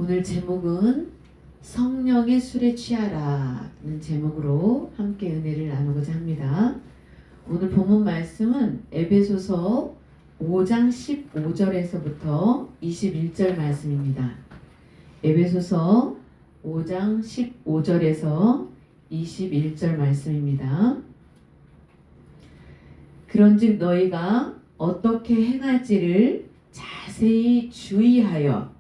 오늘 제목은 성령의 술에 취하라는 제목으로 함께 은혜를 나누고자 합니다. 오늘 본문 말씀은 에베소서 5장 15절에서부터 21절 말씀입니다. 에베소서 5장 15절에서 21절 말씀입니다. 그런즉 너희가 어떻게 행할지를 자세히 주의하여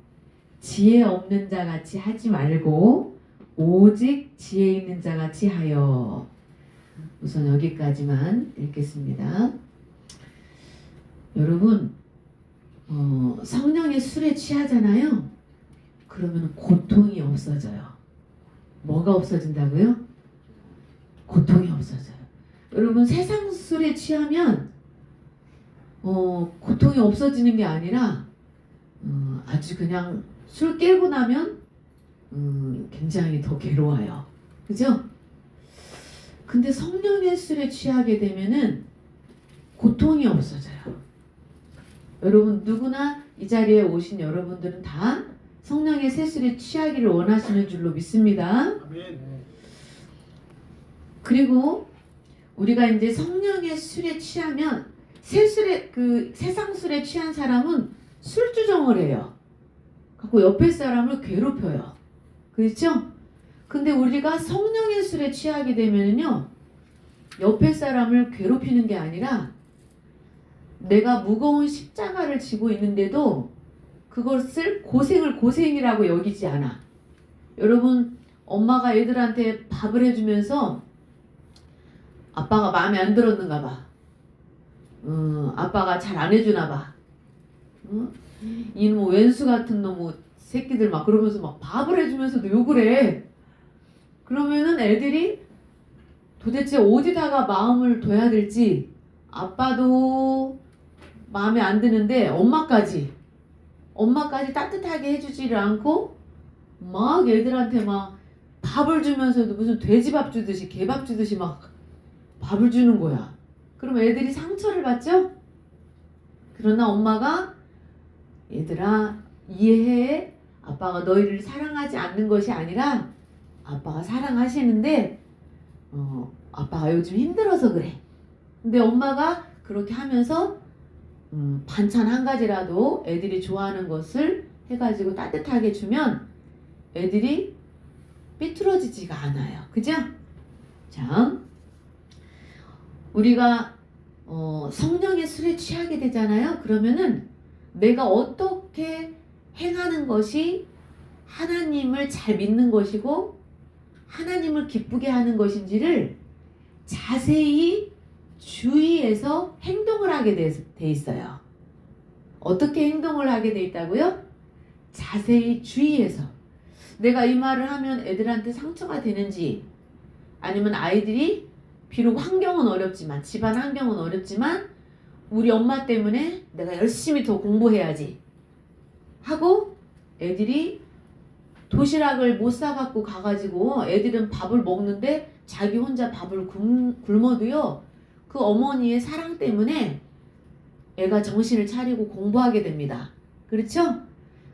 지혜 없는 자 같이 하지 말고 오직 지혜 있는 자 같이 하여. 우선 여기까지만 읽겠습니다. 여러분, 성령의 술에 취하잖아요. 그러면 고통이 없어져요. 뭐가 없어진다고요? 고통이 없어져요. 여러분, 세상 술에 취하면 고통이 없어지는 게 아니라 아주 그냥 술 깨고 나면 굉장히 더 괴로워요. 그죠? 근데 성령의 술에 취하게 되면은 고통이 없어져요. 여러분, 누구나 이 자리에 오신 여러분들은 다 성령의 새술에 취하기를 원하시는 줄로 믿습니다. 아멘. 그리고 우리가 이제 성령의 술에 취하면 세상 술에 취한 사람은 술주정을 해요. 갖고 옆에 사람을 괴롭혀요. 그렇죠? 근데 우리가 성령의 술에 취하게 되면요, 옆에 사람을 괴롭히는 게 아니라 내가 무거운 십자가를 지고 있는데도 그것을 고생이라고 여기지 않아. 여러분, 엄마가 애들한테 밥을 해주면서 아빠가 마음에 안 들었는가 봐. 아빠가 잘 안 해주나 봐. 이놈 왼수 같은 놈의 새끼들 막 그러면서 막 밥을 해주면서도 욕을 해. 그러면은 애들이 도대체 어디다가 마음을 둬야 될지, 아빠도 마음에 안 드는데 엄마까지 따뜻하게 해주지를 않고 막 애들한테 막 밥을 주면서도 무슨 돼지밥 주듯이 개밥 주듯이 막 밥을 주는 거야. 그럼 애들이 상처를 받죠? 그러나 엄마가 얘들아 이해해. 아빠가 너희를 사랑하지 않는 것이 아니라 아빠가 사랑하시는데 아빠가 요즘 힘들어서 그래. 근데 엄마가 그렇게 하면서 반찬 한 가지라도 애들이 좋아하는 것을 해가지고 따뜻하게 주면 애들이 삐뚤어지지가 않아요. 그죠? 자, 우리가 성령의 술에 취하게 되잖아요. 그러면은 내가 어떻게 행하는 것이 하나님을 잘 믿는 것이고 하나님을 기쁘게 하는 것인지를 자세히 주의해서 행동을 하게 돼 있어요. 어떻게 행동을 하게 돼 있다고요? 자세히 주의해서. 내가 이 말을 하면 애들한테 상처가 되는지, 아니면 아이들이 비록 환경은 어렵지만, 집안 환경은 어렵지만 우리 엄마 때문에 내가 열심히 더 공부해야지 하고 애들이 도시락을 못 사갖고 가가지고 애들은 밥을 먹는데 자기 혼자 밥을 굶어도요, 그 어머니의 사랑 때문에 애가 정신을 차리고 공부하게 됩니다. 그렇죠?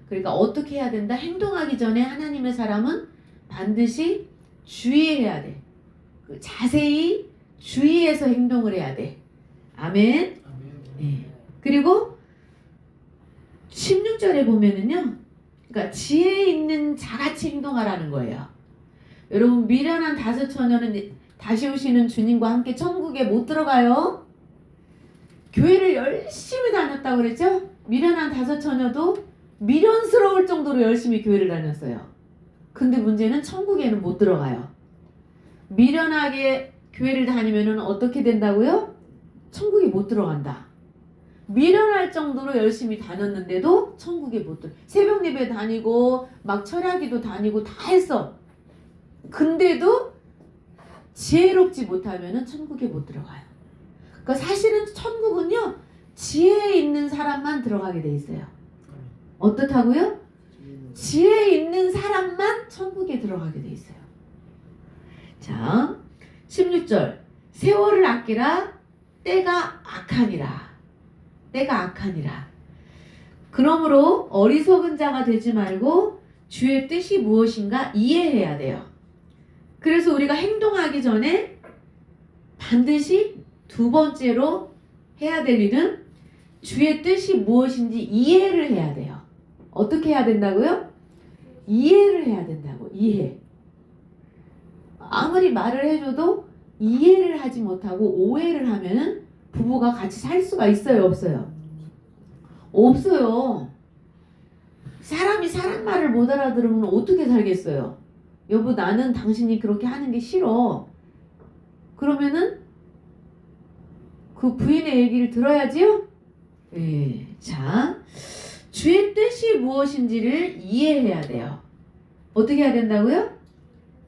그러니까 어떻게 해야 된다? 행동하기 전에 하나님의 사람은 반드시 주의해야 돼. 자세히 주의해서 행동을 해야 돼. 아멘. 네. 그리고 16절에 보면은요, 그러니까 지혜 있는 자같이 행동하라는 거예요. 여러분, 미련한 다섯 처녀는 다시 오시는 주님과 함께 천국에 못 들어가요. 교회를 열심히 다녔다고 그랬죠? 미련한 다섯 처녀도 미련스러울 정도로 열심히 교회를 다녔어요. 근데 문제는 천국에는 못 들어가요. 미련하게 교회를 다니면은 어떻게 된다고요? 천국에 못 들어간다. 미련할 정도로 열심히 다녔는데도 천국에 못 들어. 새벽 예배 다니고 막 철야기도 다니고 다 했어. 근데도 지혜롭지 못하면은 천국에 못 들어가요. 그러니까 사실은 천국은요, 지혜 있는 사람만 들어가게 돼 있어요. 어떻다고요? 지혜 있는 사람만 천국에 들어가게 돼 있어요. 자, 16절. 세월을 아끼라. 때가 악하니라. 때가 악하니라. 그러므로 어리석은 자가 되지 말고 주의 뜻이 무엇인가 이해해야 돼요. 그래서 우리가 행동하기 전에 반드시 두 번째로 해야 될 일은 주의 뜻이 무엇인지 이해를 해야 돼요. 어떻게 해야 된다고요? 이해를 해야 된다고. 이해. 아무리 말을 해줘도 이해를 하지 못하고 오해를 하면은 부부가 같이 살 수가 있어요, 없어요? 없어요. 사람이 사람 말을 못 알아들으면 어떻게 살겠어요? 여보, 나는 당신이 그렇게 하는 게 싫어. 그러면은 그 부인의 얘기를 들어야지요? 예. 자, 주의 뜻이 무엇인지를 이해해야 돼요. 어떻게 해야 된다고요?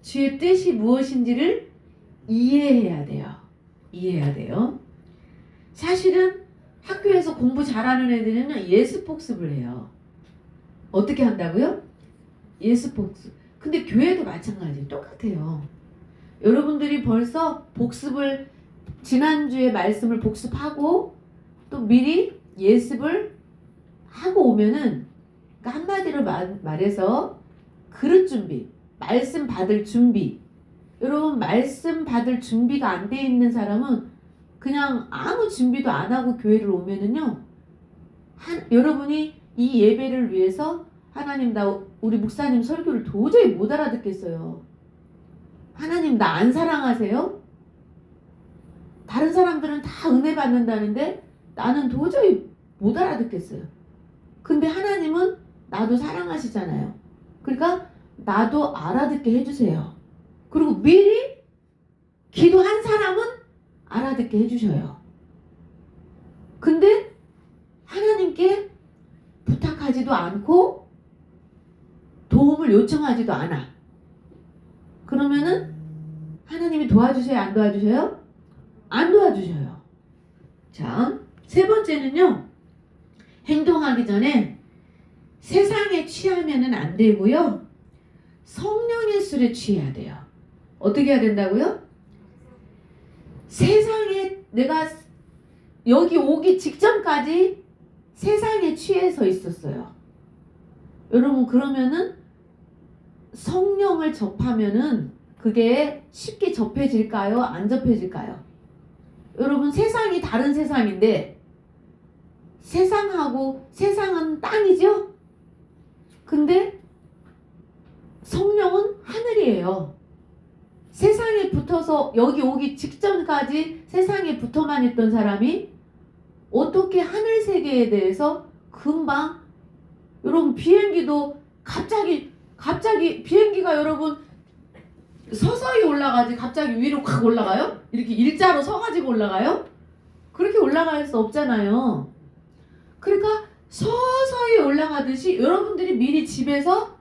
주의 뜻이 무엇인지를 이해해야 돼요. 이해해야 돼요. 사실은 학교에서 공부 잘하는 애들은 예습 복습을 해요. 어떻게 한다고요? 예습 복습. 근데 교회도 마찬가지 똑같아요. 여러분들이 벌써 복습을 지난주에 말씀을 복습하고 또 미리 예습을 하고 오면은 그러니까 한마디로 말해서 그릇 준비, 말씀 받을 준비. 여러분 말씀 받을 준비가 안 돼 있는 사람은 그냥 아무 준비도 안 하고 교회를 오면은요. 여러분이 이 예배를 위해서 하나님 나 우리 목사님 설교를 도저히 못 알아듣겠어요. 하나님 나 안 사랑하세요? 다른 사람들은 다 은혜 받는다는데 나는 도저히 못 알아듣겠어요. 근데 하나님은 나도 사랑하시잖아요. 그러니까 나도 알아듣게 해주세요. 그리고 미리 기도한 사람은 알아듣게 해주셔요. 근데 하나님께 부탁하지도 않고 도움을 요청하지도 않아. 그러면은 하나님이 도와주셔요? 안 도와주셔요? 안 도와주셔요. 자, 세 번째는요. 행동하기 전에 세상에 취하면은 안 되고요. 성령의 술에 취해야 돼요. 어떻게 해야 된다고요? 세상에 내가 여기 오기 직전까지 세상에 취해서 있었어요. 여러분 그러면은 성령을 접하면은 그게 쉽게 접해질까요? 안 접해질까요? 여러분 세상이 다른 세상인데 세상은 땅이죠? 근데 성령은 하늘이에요. 세상에 붙어서 여기 오기 직전까지 세상에 붙어만 있던 사람이 어떻게 하늘 세계에 대해서 금방 여러분 비행기도 갑자기 비행기가 여러분 서서히 올라가지 갑자기 위로 확 올라가요? 이렇게 일자로 서가지고 올라가요? 그렇게 올라갈 수 없잖아요. 그러니까 서서히 올라가듯이 여러분들이 미리 집에서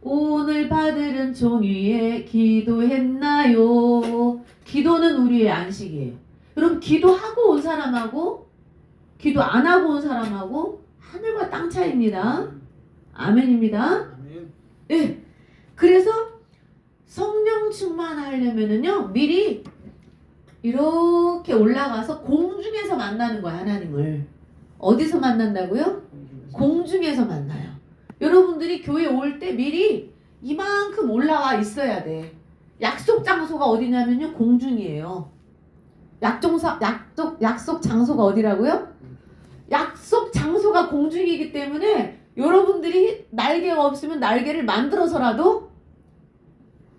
오늘 받으른 종이에 기도했나요? 기도는 우리의 안식이에요. 여러분 기도하고 온 사람하고 기도 안 하고 온 사람하고 하늘과 땅 차이입니다. 아멘입니다. 아멘. 네. 그래서 성령 충만하려면은요 미리 이렇게 올라가서 공중에서 만나는 거야. 하나님을 어디서 만난다고요? 공중에서 만나요. 여러분들이 교회 올 때 미리 이만큼 올라와 있어야 돼. 약속 장소가 어디냐면요 공중이에요. 약속 장소가 어디라고요? 약속 장소가 공중이기 때문에 여러분들이 날개가 없으면 날개를 만들어서라도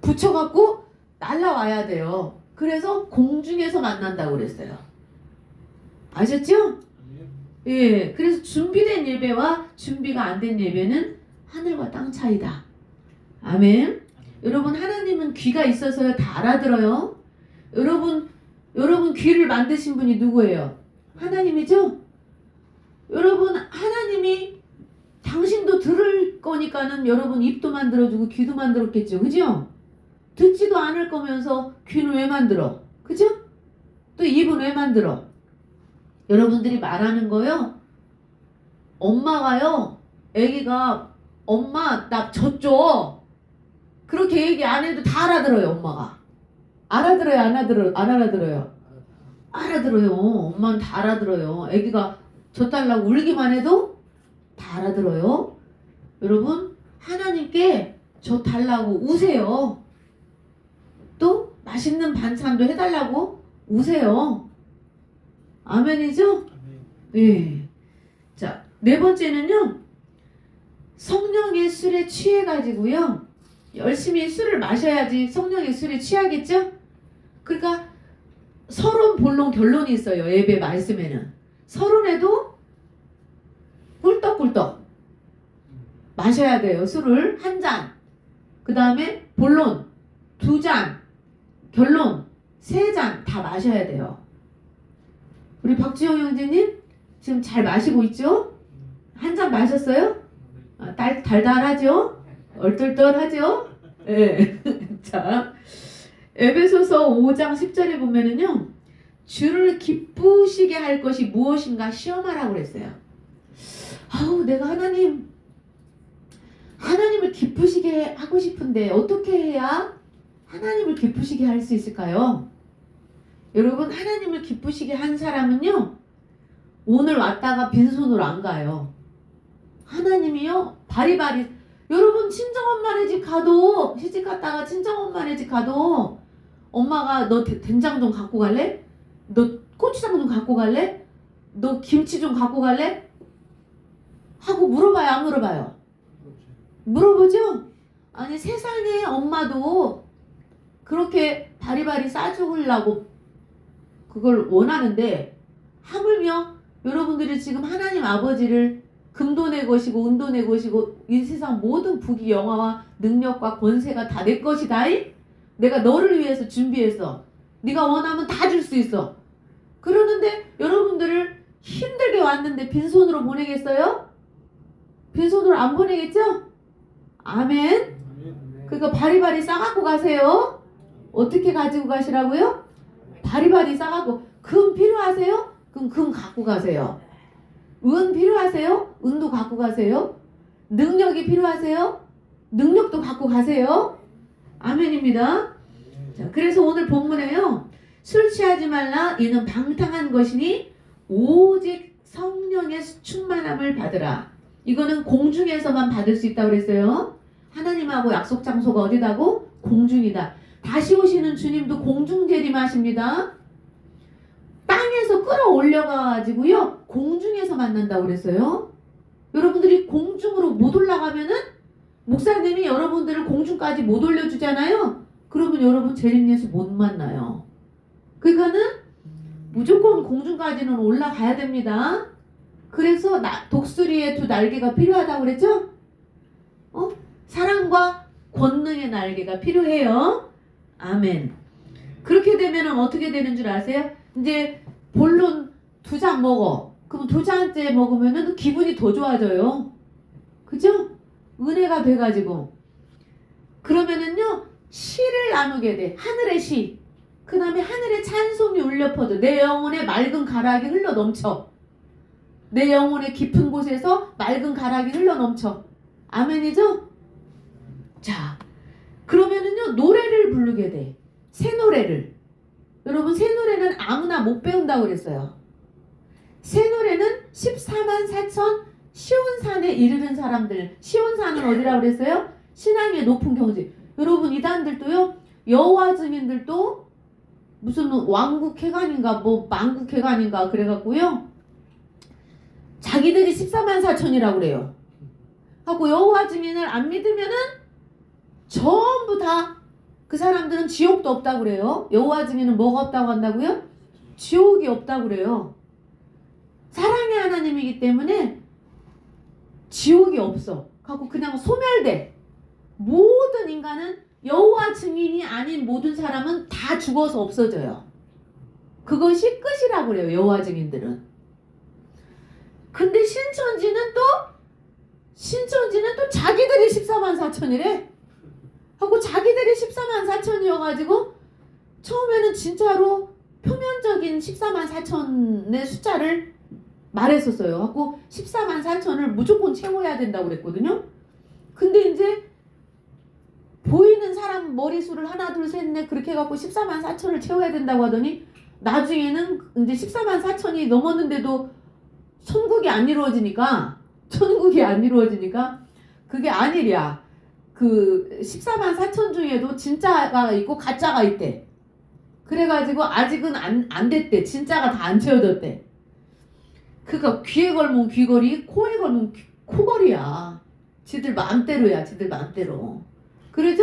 붙여갖고 날아와야 돼요. 그래서 공중에서 만난다고 그랬어요. 아셨죠? 예, 그래서 준비된 예배와 준비가 안 된 예배는 하늘과 땅 차이다. 아멘. 여러분 하나님은 귀가 있어서요 다 알아들어요. 여러분 귀를 만드신 분이 누구예요? 하나님이죠? 여러분 하나님이 당신도 들을 거니까는 여러분 입도 만들어주고 귀도 만들었겠죠. 그죠? 듣지도 않을 거면서 귀는 왜 만들어? 그죠? 또 입은 왜 만들어? 여러분들이 말하는 거요. 엄마가요. 애기가 엄마 나 젖 줘. 그렇게 얘기 안 해도 다 알아들어요. 엄마가. 알아들어요? 안 알아들어요? 알아들어요. 엄마는 다 알아들어요. 애기가 젖 달라고 울기만 해도 다 알아들어요. 여러분 하나님께 저 달라고 우세요. 또 맛있는 반찬도 해달라고 우세요. 아멘이죠? 네. 자, 네 번째는요. 성령의 술에 취해가지고요. 열심히 술을 마셔야지 성령의 술에 취하겠죠? 그러니까 서론, 본론, 결론이 있어요. 예배 말씀에는. 서론에도 꿀떡꿀떡 마셔야 돼요. 술을 한 잔. 그 다음에 본론 2잔. 결론 3잔 다 마셔야 돼요. 우리 박지영 형제님 지금 잘 마시고 있죠? 한 잔 마셨어요? 아, 달달하죠? 얼떨떨하죠? 예. 자, 에베소서 5장 10절에 보면은요. 주를 기쁘시게 할 것이 무엇인가 시험하라고 그랬어요. 아우, 내가 하나님을 기쁘시게 하고 싶은데 어떻게 해야 하나님을 기쁘시게 할 수 있을까요? 여러분, 하나님을 기쁘시게 한 사람은요. 오늘 왔다가 빈손으로 안 가요. 하나님이요. 바리바리. 여러분, 친정엄마네 집 가도, 시집 갔다가 친정엄마네 집 가도 엄마가 너 된장 좀 갖고 갈래? 너 고추장 좀 갖고 갈래? 너 김치 좀 갖고 갈래? 하고 물어봐요, 안 물어봐요? 물어보죠? 아니, 세상에 엄마도 그렇게 바리바리 싸주려고 그걸 원하는데, 하물며 여러분들이 지금 하나님 아버지를 금도 내 것이고 은도 내 것이고 이 세상 모든 부귀 영화와 능력과 권세가 다 내 것이다. 내가 너를 위해서 준비해서 네가 원하면 다 줄 수 있어. 그러는데 여러분들을 힘들게 왔는데 빈손으로 보내겠어요? 빈손으로 안 보내겠죠? 아멘. 그러니까 바리바리 싸갖고 가세요. 어떻게 가지고 가시라고요? 바리바리 싸갖고. 금 필요하세요? 그럼 금 갖고 가세요. 은 필요하세요? 은도 갖고 가세요. 능력이 필요하세요? 능력도 갖고 가세요. 아멘입니다. 자, 그래서 오늘 본문에요. 술 취하지 말라. 이는 방탕한 것이니 오직 성령의 충만함을 받으라. 이거는 공중에서만 받을 수 있다고 그랬어요. 하나님하고 약속 장소가 어디다고? 공중이다. 다시 오시는 주님도 공중 재림하십니다. 땅에서 끌어올려가지고요. 공중에서 만난다고 그랬어요. 여러분들이 공중으로 못 올라가면은 목사님이 여러분들을 공중까지 못 올려주잖아요. 그러면 여러분 재림 예수 못 만나요. 그러니까는 무조건 공중까지는 올라가야 됩니다. 그래서 독수리의 2 날개가 필요하다고 그랬죠? 사랑과 권능의 날개가 필요해요. 아멘. 그렇게 되면 어떻게 되는 줄 아세요? 이제 본론 2잔 먹어. 그럼 2잔째 먹으면은 기분이 더 좋아져요. 그죠? 은혜가 돼가지고. 그러면은요, 시를 나누게 돼. 하늘의 시. 그 다음에 하늘의 찬송이 울려 퍼져. 내 영혼에 맑은 가락이 흘러 넘쳐. 내 영혼의 깊은 곳에서 맑은 가락이 흘러 넘쳐. 아멘이죠? 자, 그러면은요, 노래를 부르게 돼. 새 노래를. 여러분, 새 노래는 아무나 못 배운다고 그랬어요. 새 노래는 14만 4천 시온산에 이르는 사람들. 시온산은 어디라고 그랬어요? 신앙의 높은 경지. 여러분, 이단들도요, 여호와 증인들도 무슨 왕국회관인가 뭐 만국회관인가 그래갖고요, 자기들이 14만 4천이라고 그래요. 하고 여호와 증인을 안 믿으면은 전부 다 그 사람들은 지옥도 없다고 그래요. 여호와 증인은 뭐가 없다고 한다고요? 지옥이 없다고 그래요. 사랑의 하나님이기 때문에 지옥이 없어. 하고 그냥 소멸돼. 모든 인간은 여호와 증인이 아닌 모든 사람은 다 죽어서 없어져요. 그것이 끝이라고 그래요. 여호와 증인들은. 근데 신천지는 또 자기들이 14만 4천이래. 하고 자기들이 14만 4천이어가지고 처음에는 진짜로 표면적인 14만 4천의 숫자를 말했었어요. 하고 14만 4천을 무조건 채워야 된다고 그랬거든요. 근데 이제 보이는 사람 머리수를 하나 둘 셋 넷 그렇게 해갖고 14만 4천을 채워야 된다고 하더니 나중에는 이제 14만 4천이 넘었는데도 천국이 안 이루어지니까 그게 아니랴. 그 14만 4천 중에도 진짜가 있고 가짜가 있대. 그래가지고 아직은 안 됐대. 진짜가 다 안 채워졌대. 그니까 귀에 걸면 귀걸이, 코에 걸면 코걸이야. 지들 마음대로야. 지들 마음대로. 그러죠?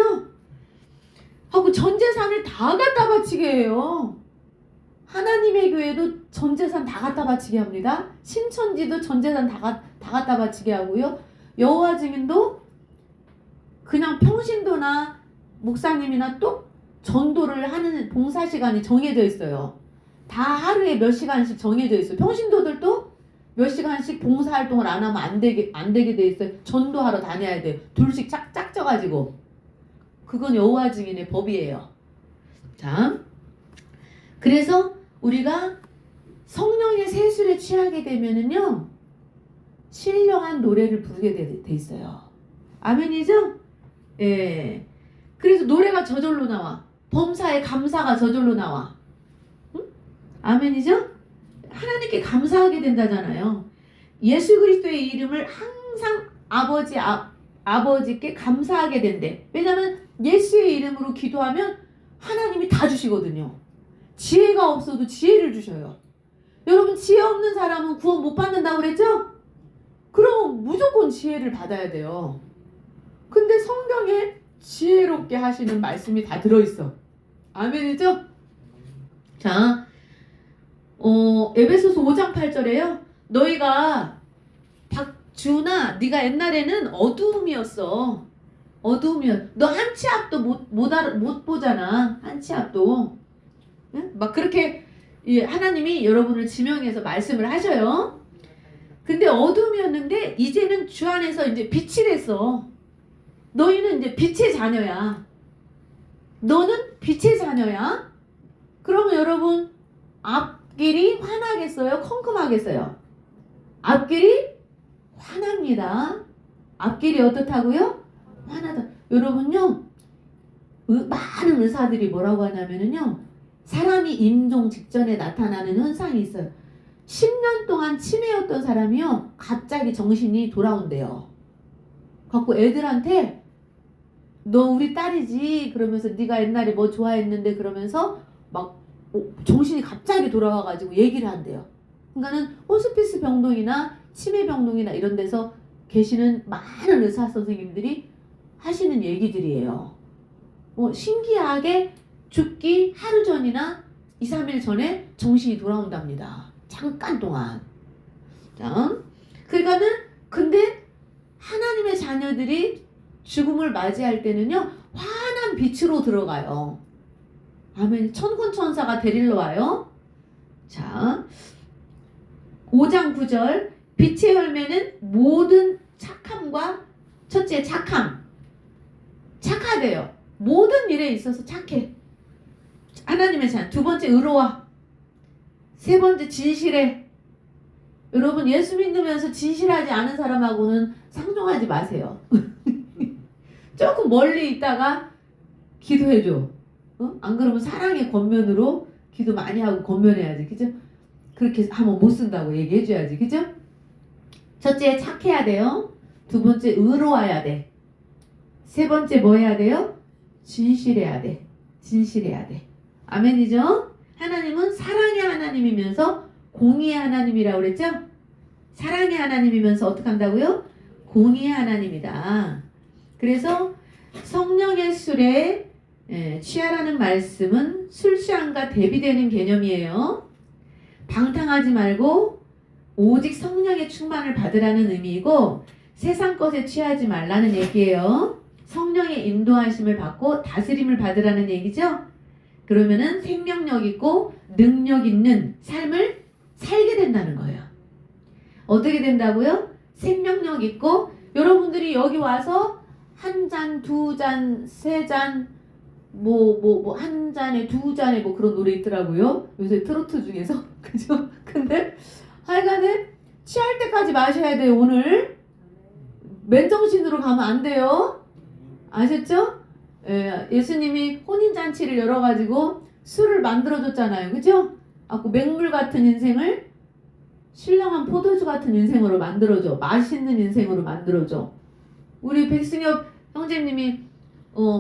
하고 전 재산을 다 갖다 바치게 해요. 하나님의 교회도 전 재산 다 갖다 바치게 합니다. 신천지도 전 재산 다 갖다 바치게 하고요. 여호와 증인도 그냥 평신도나 목사님이나 또 전도를 하는 봉사 시간이 정해져 있어요. 다 하루에 몇 시간씩 정해져 있어요. 평신도들도 몇 시간씩 봉사 활동을 안 하면 안 되게 돼 있어요. 전도하러 다녀야 돼요. 둘씩 짝져가지고. 그건 여호와 증인의 법이에요. 자, 그래서 우리가 성령의 세술에 취하게 되면은요, 신령한 노래를 부르게 돼 있어요. 아멘이죠? 예. 그래서 노래가 저절로 나와. 범사에 감사가 저절로 나와. 응? 아멘이죠? 하나님께 감사하게 된다잖아요. 예수 그리스도의 이름을 항상 아버지께 감사하게 된대. 왜냐하면 예수의 이름으로 기도하면 하나님이 다 주시거든요. 지혜가 없어도 지혜를 주셔요. 여러분, 지혜 없는 사람은 구원 못 받는다고 그랬죠? 그럼 무조건 지혜를 받아야 돼요. 근데 성경에 지혜롭게 하시는 말씀이 다 들어있어. 아멘이죠? 자, 에베소서 5장 8절에요. 너희가 박주나 네가 옛날에는 어두움이었어. 너 한 치 앞도 못 보잖아. 한 치 앞도. 응? 막 그렇게 하나님이 여러분을 지명해서 말씀을 하셔요. 근데 어둠이었는데 이제는 주 안에서 이제 빛이 됐어. 너희는 이제 빛의 자녀야. 너는 빛의 자녀야. 그러면 여러분, 앞길이 환하겠어요? 컴컴하겠어요? 앞길이 환합니다. 앞길이 어떻다고요? 환하다. 여러분요, 많은 의사들이 뭐라고 하냐면요, 사람이 임종 직전에 나타나는 현상이 있어요. 10년 동안 치매였던 사람이요, 갑자기 정신이 돌아온대요. 갖고 애들한테 너 우리 딸이지 그러면서 네가 옛날에 뭐 좋아했는데 그러면서 막 정신이 갑자기 돌아와가지고 얘기를 한대요. 그러니까는 호스피스 병동이나 치매 병동이나 이런 데서 계시는 많은 의사 선생님들이 하시는 얘기들이에요. 신기하게 죽기 하루 전이나 2, 3일 전에 정신이 돌아온답니다. 잠깐 동안. 자, 그러니까는 근데 하나님의 자녀들이 죽음을 맞이할 때는요, 환한 빛으로 들어가요. 아멘. 천군 천사가 데리러 와요. 자, 5장 9절. 빛의 열매는 모든 착함과, 첫째 착함. 착하대요. 모든 일에 있어서 착해. 하나님의 자녀. 두 번째 의로워. 세 번째 진실해. 여러분, 예수 믿으면서 진실하지 않은 사람하고는 상종하지 마세요. 조금 멀리 있다가 기도해줘. 안 그러면 사랑의 권면으로 기도 많이 하고 권면해야지. 그죠? 그렇게 하면 못 쓴다고 얘기해줘야지. 그죠? 첫째, 착해야 돼요. 두 번째, 의로워야 돼. 세 번째, 뭐 해야 돼요? 진실해야 돼. 진실해야 돼. 아멘이죠? 하나님은 사랑의 하나님이면서 공의의 하나님이라고 그랬죠? 사랑의 하나님이면서 어떻게 한다고요? 공의의 하나님이다. 그래서 성령의 술에 취하라는 말씀은 술 취함과 대비되는 개념이에요. 방탕하지 말고 오직 성령의 충만을 받으라는 의미이고, 세상 것에 취하지 말라는 얘기예요. 성령의 인도하심을 받고 다스림을 받으라는 얘기죠. 그러면은 생명력 있고 능력 있는 삶을 살게 된다는 거예요. 어떻게 된다고요? 생명력 있고, 여러분들이 여기 와서 한 잔, 두 잔, 세 잔, 한 잔에 두 잔에 뭐 그런 노래 있더라고요. 요새 트로트 중에서. 그죠? 근데 하여간에 취할 때까지 마셔야 돼요. 오늘 맨정신으로 가면 안 돼요. 아셨죠? 예수님이 혼인잔치를 열어가지고 술을 만들어줬잖아요. 그죠? 맹물 같은 인생을 신령한 포도주 같은 인생으로 만들어줘. 맛있는 인생으로 만들어줘. 우리 백승엽 형제님이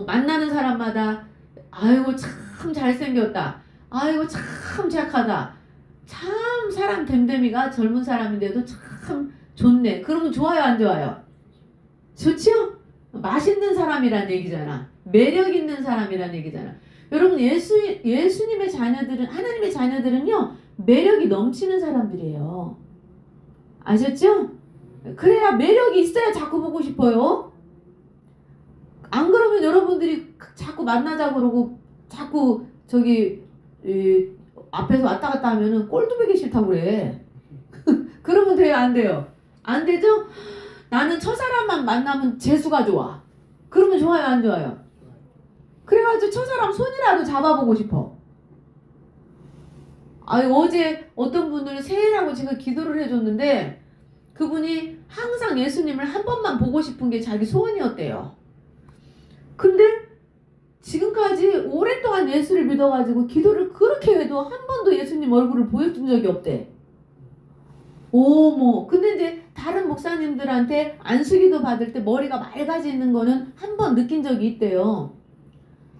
만나는 사람마다 아이고 참 잘생겼다. 아이고 참 착하다. 참 사람 됨됨이가 젊은 사람인데도 참 좋네. 그러면 좋아요 안 좋아요? 좋죠? 맛있는 사람이란 얘기잖아. 매력 있는 사람이란 얘기잖아. 여러분 예수님의 자녀들은 하나님의 자녀들은요 매력이 넘치는 사람들이에요. 아셨죠? 그래야 매력이 있어야 자꾸 보고 싶어요. 안 그러면 여러분들이 자꾸 만나자 그러고 자꾸 저기 앞에서 왔다 갔다 하면은 꼴도 보기 싫다고 그래. 그러면 돼요 안 돼요? 안 되죠? 나는 첫사람만 만나면 재수가 좋아. 그러면 좋아요 안 좋아요? 그래가지고 첫사람 손이라도 잡아보고 싶어. 어제 어떤 분들 새해라고 제가 기도를 해줬는데 그분이 항상 예수님을 한 번만 보고 싶은 게 자기 소원이었대요. 근데 지금까지 오랫동안 예수를 믿어가지고 기도를 그렇게 해도 한 번도 예수님 얼굴을 보여준 적이 없대. 어머. 근데 이제 다른 목사님들한테 안수기도 받을 때 머리가 맑아지는 거는 한 번 느낀 적이 있대요.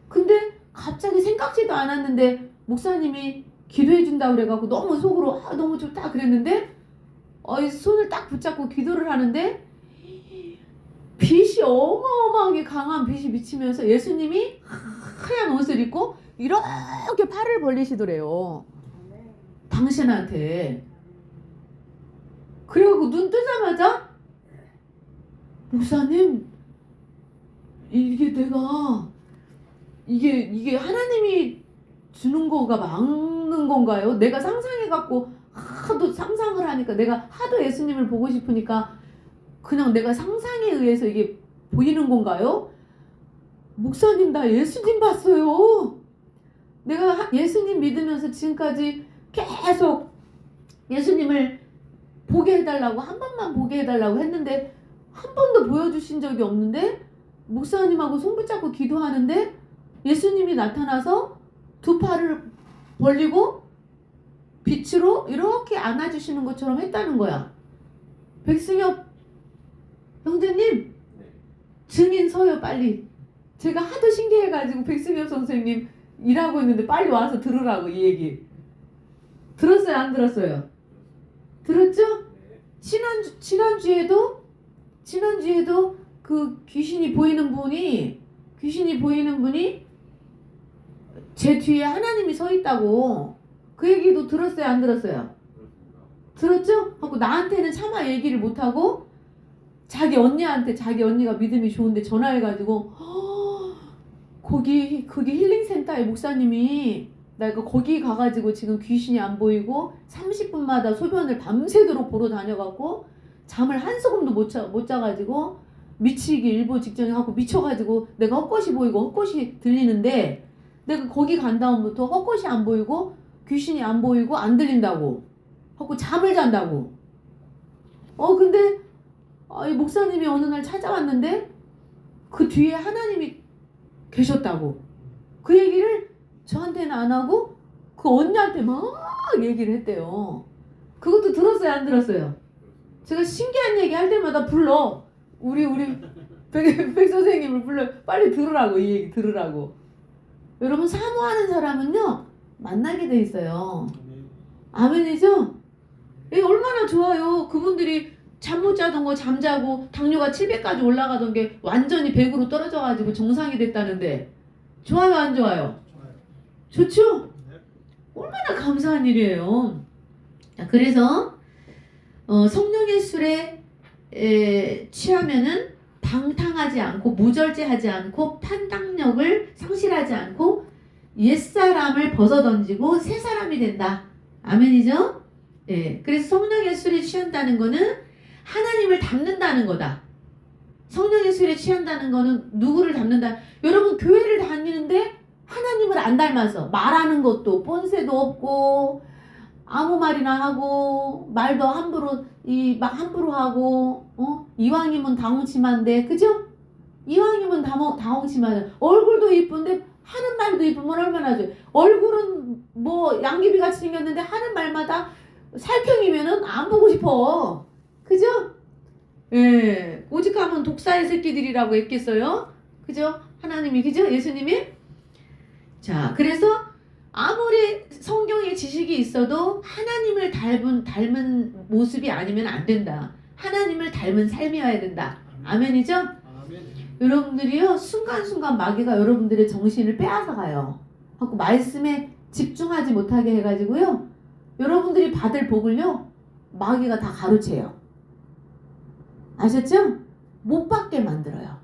근데 갑자기 생각지도 않았는데 목사님이 기도해 준다고 그래갖고 너무 속으로 너무 좋다 그랬는데 손을 딱 붙잡고 기도를 하는데 빛이 어마어마하게 강한 빛이 비치면서 예수님이 하얀 옷을 입고 이렇게 팔을 벌리시더래요. 당신한테. 그래갖고 눈 뜨자마자 목사님 이게 내가 이게 하나님이 주는 거가 막는 건가요? 내가 상상해갖고 하도 상상을 하니까 내가 하도 예수님을 보고 싶으니까 그냥 내가 상상에 의해서 이게 보이는 건가요? 목사님 나 예수님 봤어요. 내가 예수님 믿으면서 지금까지 계속 예수님을 보게 해달라고 한 번만 보게 해달라고 했는데 한 번도 보여주신 적이 없는데 목사님하고 손 붙잡고 기도하는데 예수님이 나타나서 두 팔을 벌리고 빛으로 이렇게 안아주시는 것처럼 했다는 거야. 백승엽 형제님 증인 서요 빨리. 제가 하도 신기해가지고 백승엽 선생님 일하고 있는데 빨리 와서 들으라고 이 얘기. 들었어요 안 들었어요? 들었죠? 지난주에도 그 귀신이 보이는 분이 제 뒤에 하나님이 서 있다고 그 얘기도 들었어요 안 들었어요? 들었죠? 하고 나한테는 차마 얘기를 못하고 자기 언니한테 자기 언니가 믿음이 좋은데 전화해가지고 거기 힐링센터의 목사님이 내가 거기 가가지고 지금 귀신이 안 보이고 30분마다 소변을 밤새도록 보러 다녀갖고 잠을 한숨도 못 자가지고 미치기 일보 직전에 하고 미쳐가지고 내가 헛것이 보이고 헛것이 들리는데 내가 거기 간 다음부터 헛것이 안 보이고 귀신이 안 보이고 안 들린다고 하고 잠을 잔다고. 근데 이 목사님이 어느 날 찾아왔는데 그 뒤에 하나님이 계셨다고. 그 얘기를 저한테는 안 하고 그 언니한테 막 얘기를 했대요. 그것도 들었어요 안 들었어요? 제가 신기한 얘기 할 때마다 불러. 우리 백 선생님을 불러. 빨리 들으라고 이 얘기 들으라고. 여러분 사모하는 사람은요 만나게 돼 있어요. 아멘이죠? 이게 얼마나 좋아요. 그분들이 잠 못 자던 거 잠자고 당뇨가 700까지 올라가던 게 완전히 100으로 떨어져가지고 정상이 됐다는데 좋아요 안 좋아요? 좋죠? 얼마나 감사한 일이에요. 자, 그래서 성령의 술에 취하면은 방탕하지 않고 무절제하지 않고 판단력을 상실하지 않고 옛사람을 벗어던지고 새 사람이 된다. 아멘이죠? 예. 그래서 성령의 술에 취한다는 거는 하나님을 닮는다는 거다. 성령의 술에 취한다는 거는 누구를 닮는다. 여러분 교회를 다니는데 하나님을 안 닮아서 말하는 것도 본새도 없고 아무 말이나 하고 말도 함부로 함부로 하고 이왕이면 다홍치마인데 그죠? 이왕이면 다홍치마 얼굴도 이쁜데 하는 말도 이쁘면 얼마나 좋아요. 얼굴은 뭐 양귀비 같이 생겼는데 하는 말마다 살쾡이면은 안 보고 싶어. 그죠? 예, 오직하면 독사의 새끼들이라고 했겠어요? 그죠? 하나님이, 그죠? 예수님이? 자, 그래서 아무리 성경의 지식이 있어도 하나님을 닮은 모습이 아니면 안 된다. 하나님을 닮은 삶이어야 된다. 아멘이죠? 아멘. 여러분들이요, 순간순간 마귀가 여러분들의 정신을 빼앗아 가요. 하고 말씀에 집중하지 못하게 해가지고요, 여러분들이 받을 복을요, 마귀가 다 가로채요. 아셨죠? 못 받게 만들어요.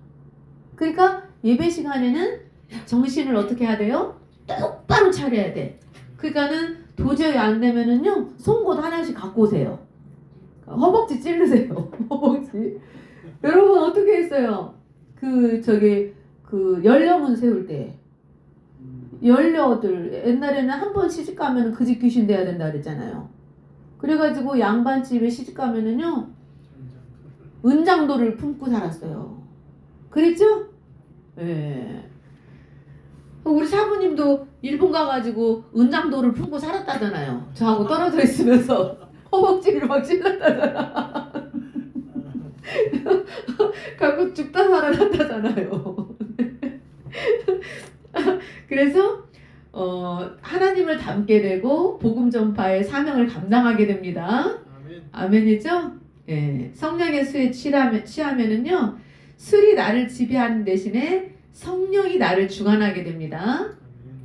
그러니까 예배 시간에는 정신을 어떻게 해야 돼요? 똑바로 차려야 돼. 그러니까는 도저히 안 되면은요, 송곳 하나씩 갖고 오세요. 허벅지 찌르세요. 허벅지. 여러분 어떻게 했어요? 연려문 세울 때 연려들 옛날에는 한 번 시집 가면은 그 집 귀신 돼야 된다 그랬잖아요. 그래가지고 양반집에 시집 가면은요, 은장도를 품고 살았어요. 그랬죠? 예. 우리 사부님도 일본 가가지고 은장도를 품고 살았다잖아요. 저하고 떨어져 있으면서 허벅지를 막 찔렀다잖아. 갖고 죽다 살아났다잖아요. 그래서 하나님을 닮게 되고 복음 전파의 사명을 감당하게 됩니다. 아멘이죠? 예. 성령의 수에 취하면은요, 술이 나를 지배하는 대신에 성령이 나를 주관하게 됩니다.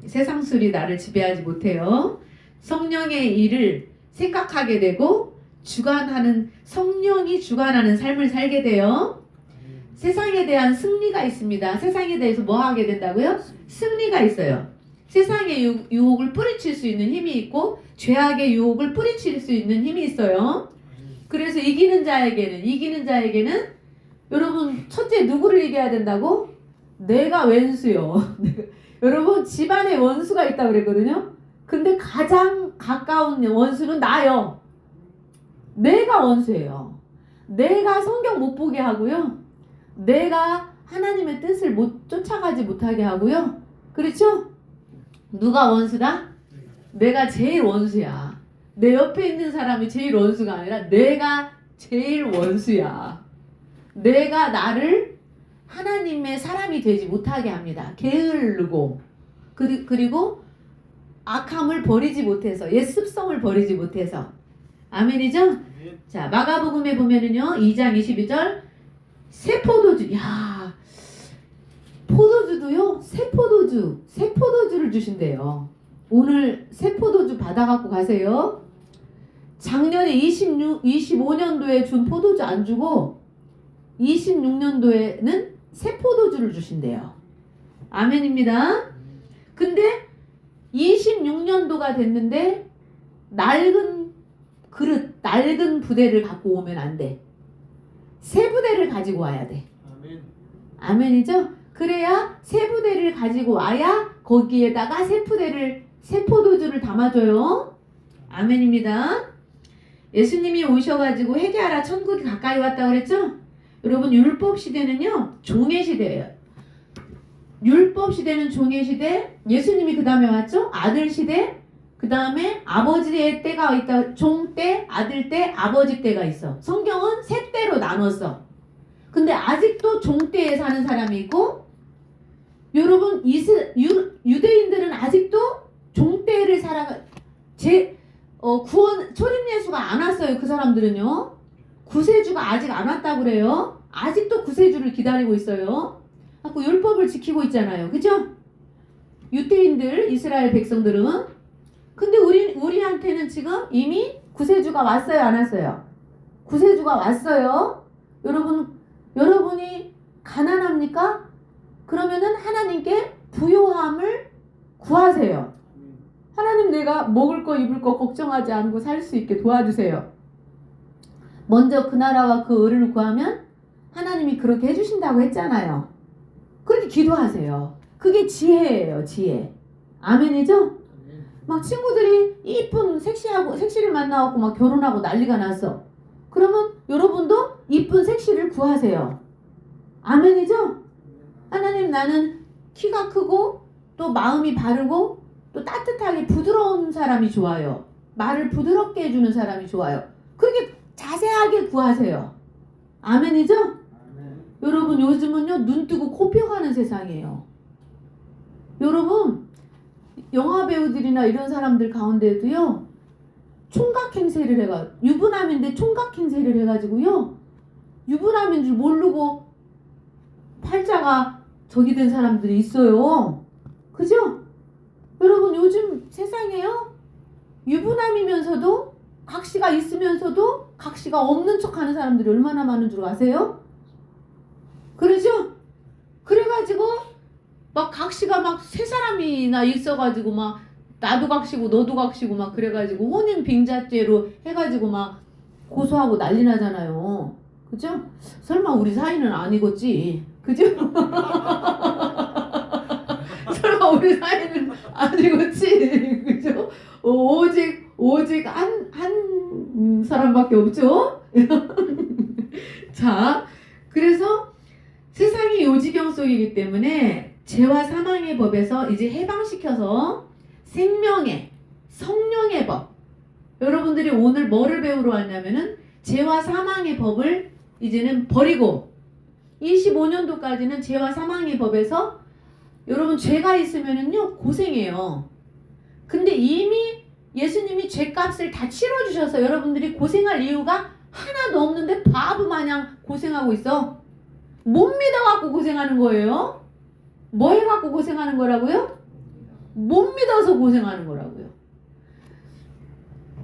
세상 술이 나를 지배하지 못해요. 성령의 일을 생각하게 되고 성령이 주관하는 삶을 살게 돼요. 세상에 대한 승리가 있습니다. 세상에 대해서 뭐 하게 된다고요? 승리가 있어요. 세상의 유혹을 뿌리칠 수 있는 힘이 있고 죄악의 유혹을 뿌리칠 수 있는 힘이 있어요. 그래서 이기는 자에게는 여러분, 첫째 누구를 이겨야 된다고? 내가 왼수요. 여러분, 집안에 원수가 있다고 그랬거든요. 근데 가장 가까운 원수는 나요. 내가 원수예요. 내가 성경 못 보게 하고요, 내가 하나님의 뜻을 쫓아가지 못하게 하고요. 그렇죠? 누가 원수다? 내가 제일 원수야. 내 옆에 있는 사람이 제일 원수가 아니라 내가 제일 원수야. 내가 나를 하나님의 사람이 되지 못하게 합니다. 게으르고 그리고 악함을 버리지 못해서, 옛 습성을 버리지 못해서. 아멘이죠? 자, 마가복음에 보면은요, 2장 22절, 새 포도주, 야, 포도주도요, 새 포도주를 주신대요. 오늘 새 포도주 받아갖고 가세요. 작년에 25년도에 준 포도주 안 주고 26년도에는 새 포도주를 주신대요. 아멘입니다. 근데 26년도가 됐는데 낡은 그릇, 낡은 부대를 갖고 오면 안 돼. 새 부대를 가지고 와야 돼. 아멘. 아멘이죠? 그래야 새 부대를 가지고 와야 거기에다가 새 포도주를 담아줘요. 아멘입니다. 예수님이 오셔가지고 회개하라, 천국이 가까이 왔다고 그랬죠? 여러분, 율법 시대는요, 종의 시대예요. 율법 시대는 종의 시대, 예수님이 그 다음에 왔죠? 아들 시대, 그 다음에 아버지의 때가 있다. 종 때, 아들 때, 아버지 때가 있어. 성경은 세 때로 나눴어. 근데 아직도 종 때에 사는 사람이 있고, 여러분, 유대인들은 아직도 종 때를 구원, 초림 예수가 안 왔어요. 그 사람들은요. 구세주가 아직 안 왔다고 그래요. 아직도 구세주를 기다리고 있어요. 그 율법을 지키고 있잖아요. 그죠? 유대인들, 이스라엘 백성들은. 근데 우리한테는 지금 이미 구세주가 왔어요, 안 왔어요? 구세주가 왔어요. 여러분이 가난합니까? 그러면은 하나님께 부요함을 구하세요. 하나님, 내가 먹을 거 입을 거 걱정하지 않고 살 수 있게 도와주세요. 먼저 그 나라와 그 의를 구하면 하나님이 그렇게 해주신다고 했잖아요. 그렇게 기도하세요. 그게 지혜예요, 지혜. 아멘이죠? 막 친구들이 이쁜 섹시를 만나고 막 결혼하고 난리가 났어. 그러면 여러분도 이쁜 섹시를 구하세요. 아멘이죠? 하나님, 나는 키가 크고 또 마음이 바르고 또 따뜻하게 부드러운 사람이 좋아요. 말을 부드럽게 해주는 사람이 좋아요. 그렇게 자세하게 구하세요. 아멘이죠? 여러분 요즘은요 눈 뜨고 코 펴가는 세상이에요. 여러분 영화 배우들이나 이런 사람들 가운데도요 총각 행세를 해가 유부남인데 총각 행세를 해가지고요 유부남인 줄 모르고 팔자가 저기 된 사람들이 있어요. 그죠? 여러분 요즘 세상에요 유부남이면서도 각시가 있으면서도 각시가 없는 척하는 사람들이 얼마나 많은 줄 아세요? 그러죠? 그래가지고 막 각시가 막 세 사람이나 있어가지고 막 나도 각시고 너도 각시고 막 그래가지고 혼인 빙자죄로 해가지고 막 고소하고 난리 나잖아요. 그죠? 설마 우리 사이는 아니겠지? 그죠? 설마 우리 사이는 아니겠지? 그죠? 오직 한 사람밖에 없죠? 자, 그래서 세상이 요지경 속이기 때문에 죄와 사망의 법에서 이제 해방시켜서 생명의 성령의 법. 여러분들이 오늘 뭐를 배우러 왔냐면은 죄와 사망의 법을 이제는 버리고 25년도까지는 죄와 사망의 법에서 여러분 죄가 있으면은요 고생해요. 근데 이미 예수님이 죄값을 다 치러주셔서 여러분들이 고생할 이유가 하나도 없는데 바보 마냥 고생하고 있어. 못 믿어갖고 고생하는 거예요. 뭐 해갖고 고생하는 거라고요? 못 믿어서 고생하는 거라고요.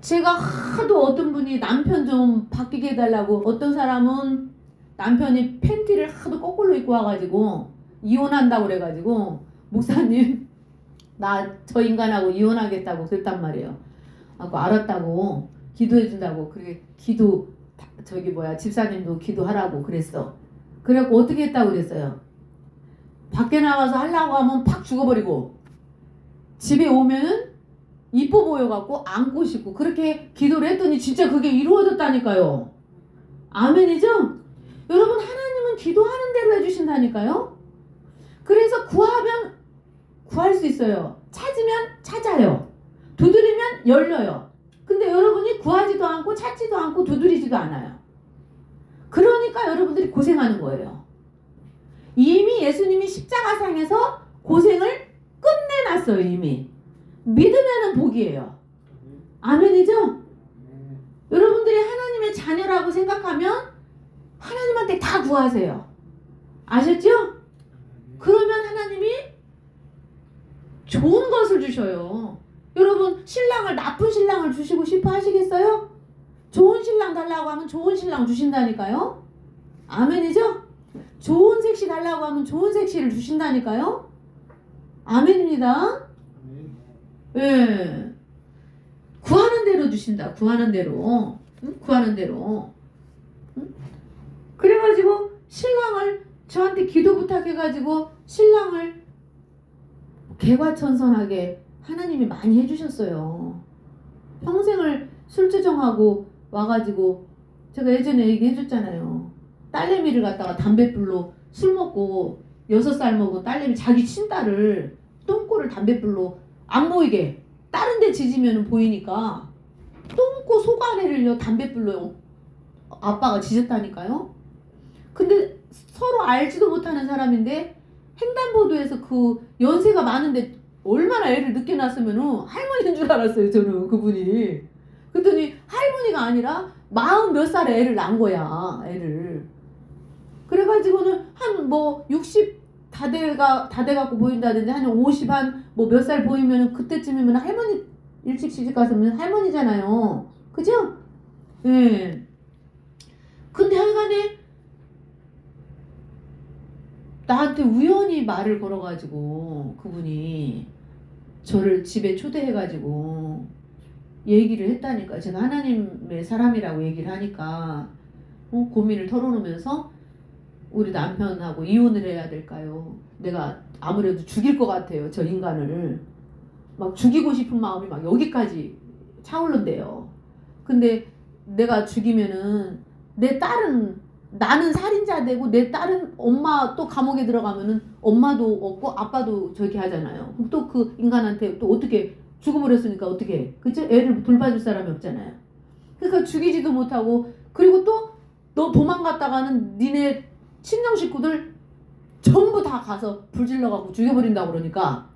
제가 하도 어떤 분이 남편 좀 바뀌게 해달라고 어떤 사람은 남편이 팬티를 하도 거꾸로 입고 와가지고 이혼한다고 그래가지고 목사님 나 저 인간하고 이혼하겠다고 그랬단 말이에요. 아까 알았다고 기도해준다고 그렇게 기도 집사님도 기도하라고 그랬어. 그래갖고 어떻게 했다고 그랬어요. 밖에 나가서 하려고 하면 팍 죽어버리고 집에 오면은 이뻐 보여갖고 안고 싶고 그렇게 기도를 했더니 진짜 그게 이루어졌다니까요. 아멘이죠? 여러분 하나님은 기도하는 대로 해주신다니까요. 그래서 구하면 구할 수 있어요. 찾으면 찾아요. 두드리면 열려요. 근데 여러분이 구하지도 않고 찾지도 않고 두드리지도 않아요. 그러니까 여러분들이 고생하는 거예요. 이미 예수님이 십자가상에서 고생을 끝내놨어요. 이미. 믿으면은 복이에요. 아멘이죠? 여러분들이 하나님의 자녀라고 생각하면 하나님한테 다 구하세요. 아셨죠? 그러면 하나님이 좋은 것을 주셔요. 여러분 신랑을 나쁜 신랑을 주시고 싶어 하시겠어요? 좋은 신랑 달라고 하면 좋은 신랑 주신다니까요. 아멘이죠? 좋은 색시 달라고 하면 좋은 색시를 주신다니까요. 아멘입니다. 예. 구하는 대로 주신다. 구하는 대로. 응? 구하는 대로. 응? 그래가지고 신랑을 저한테 기도 부탁해가지고 신랑을 개과천선하게 하나님이 많이 해주셨어요. 평생을 술주정하고 와가지고 제가 예전에 얘기해줬잖아요. 딸내미를 갖다가 담뱃불로 술 먹고 6살 먹은 딸내미 자기 친딸을 똥꼬를 담뱃불로 안 보이게 다른 데 지지면 보이니까 똥꼬 속아내를요 담뱃불로 아빠가 지졌다니까요. 근데 서로 알지도 못하는 사람인데 횡단보도에서 그 연세가 많은데 얼마나 애를 늦게 낳았으면 할머니인 줄 알았어요. 저는 그분이. 그랬더니 할머니가 아니라 40 몇 살에 애를 낳은 거야. 애를. 그래가지고는 한 뭐 60 다 돼갖고 보인다든지 한 50 한 뭐 몇 살 보이면 그때쯤이면 할머니 일찍 시집 갔으면 할머니잖아요. 그죠? 예. 근데 하여간에 나한테 우연히 말을 걸어가지고 그분이 저를 집에 초대해가지고 얘기를 했다니까. 제가 하나님의 사람이라고 얘기를 하니까 고민을 털어놓으면서 우리 남편하고 이혼을 해야 될까요? 내가 아무래도 죽일 것 같아요. 저 인간을. 막 죽이고 싶은 마음이 막 여기까지 차오른대요. 근데 내가 죽이면은 내 딸은 나는 살인자 되고 내 딸은 엄마 또 감옥에 들어가면은 엄마도 없고 아빠도 저기 하잖아요. 그럼 또 그 인간한테 또 어떻게 죽어버렸으니까 어떻게 그쵸? 애를 돌봐줄 사람이 없잖아요. 그러니까 죽이지도 못하고 그리고 또 너 도망갔다가는 니네 친정 식구들 전부 다 가서 불질러갖고 죽여버린다고 그러니까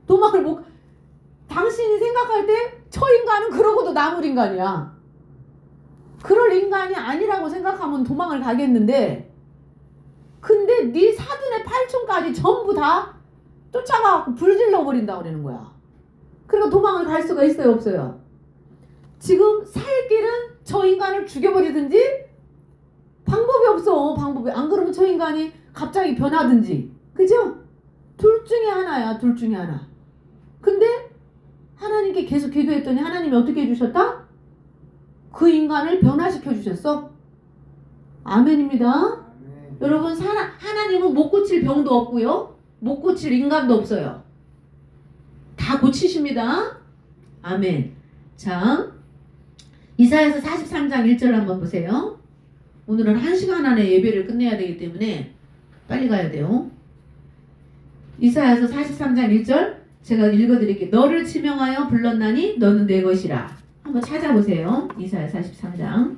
도망을 못. 당신이 생각할 때 저 인간은 그러고도 남을 인간이야. 그럴 인간이 아니라고 생각하면 도망을 가겠는데, 근데 네 사돈의 팔촌까지 전부 다 쫓아가갖고 불질러버린다고 그러는 거야. 그러니까 도망을 갈 수가 있어요, 없어요? 지금 살 길은 저 인간을 죽여버리든지 방법이 없어. 방법이. 안 그러면 저 인간이 갑자기 변하든지. 그죠? 둘 중에 하나야. 둘 중에 하나. 근데 하나님께 계속 기도했더니 하나님이 어떻게 해주셨다? 그 인간을 변화시켜 주셨어. 아멘입니다. 아멘. 여러분, 하나님은 못 고칠 병도 없고요, 못 고칠 인간도 없어요. 다 고치십니다. 아멘. 자, 이사야서 43장 1절 한번 보세요. 오늘은 1시간 안에 예배를 끝내야 되기 때문에 빨리 가야 돼요. 이사야서 43장 1절 제가 읽어드릴게요. 너를 지명하여 불렀나니 너는 내 것이라. 한번 찾아보세요. 이사야 43장.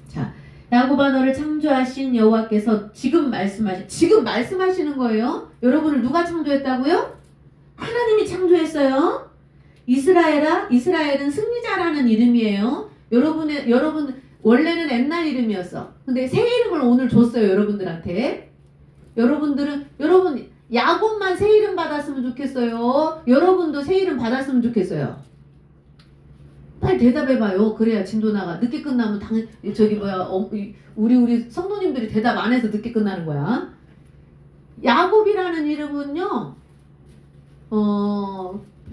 자, 야곱아 너를 창조하신 여호와께서 지금 말씀하시는 거예요. 여러분을 누가 창조했다고요? 하나님이 창조했어요. 이스라엘은 승리자라는 이름이에요. 여러분 원래는 옛날 이름이었어. 근데 새 이름을 오늘 줬어요, 여러분들한테. 여러분 야곱만 새 이름 받았으면 좋겠어요? 여러분도 새 이름 받았으면 좋겠어요? 빨리 대답해봐요. 그래야 진도 나가. 늦게 끝나면 우리 성도님들이 대답 안 해서 늦게 끝나는 거야. 야곱이라는 이름은요,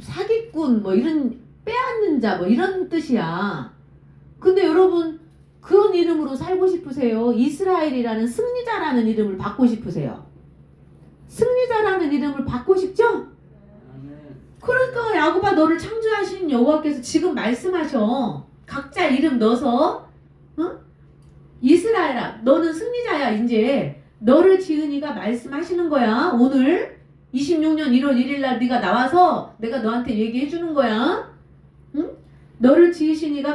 사기꾼 뭐 이런 빼앗는 자 뭐 이런 뜻이야. 근데 여러분 그런 이름으로 살고 싶으세요? 이스라엘이라는 승리자라는 이름을 받고 싶으세요? 승리자라는 이름을 받고 싶죠? 그러니까 야곱아 너를 창조하신 여호와께서 지금 말씀하셔. 각자 이름 넣어서, 이스라엘아 너는 승리자야. 이제 너를 지은 이가 말씀하시는 거야. 오늘 26년 1월 1일 날 네가 나와서 내가 너한테 얘기해 주는 거야. 응? 너를 지으신 이가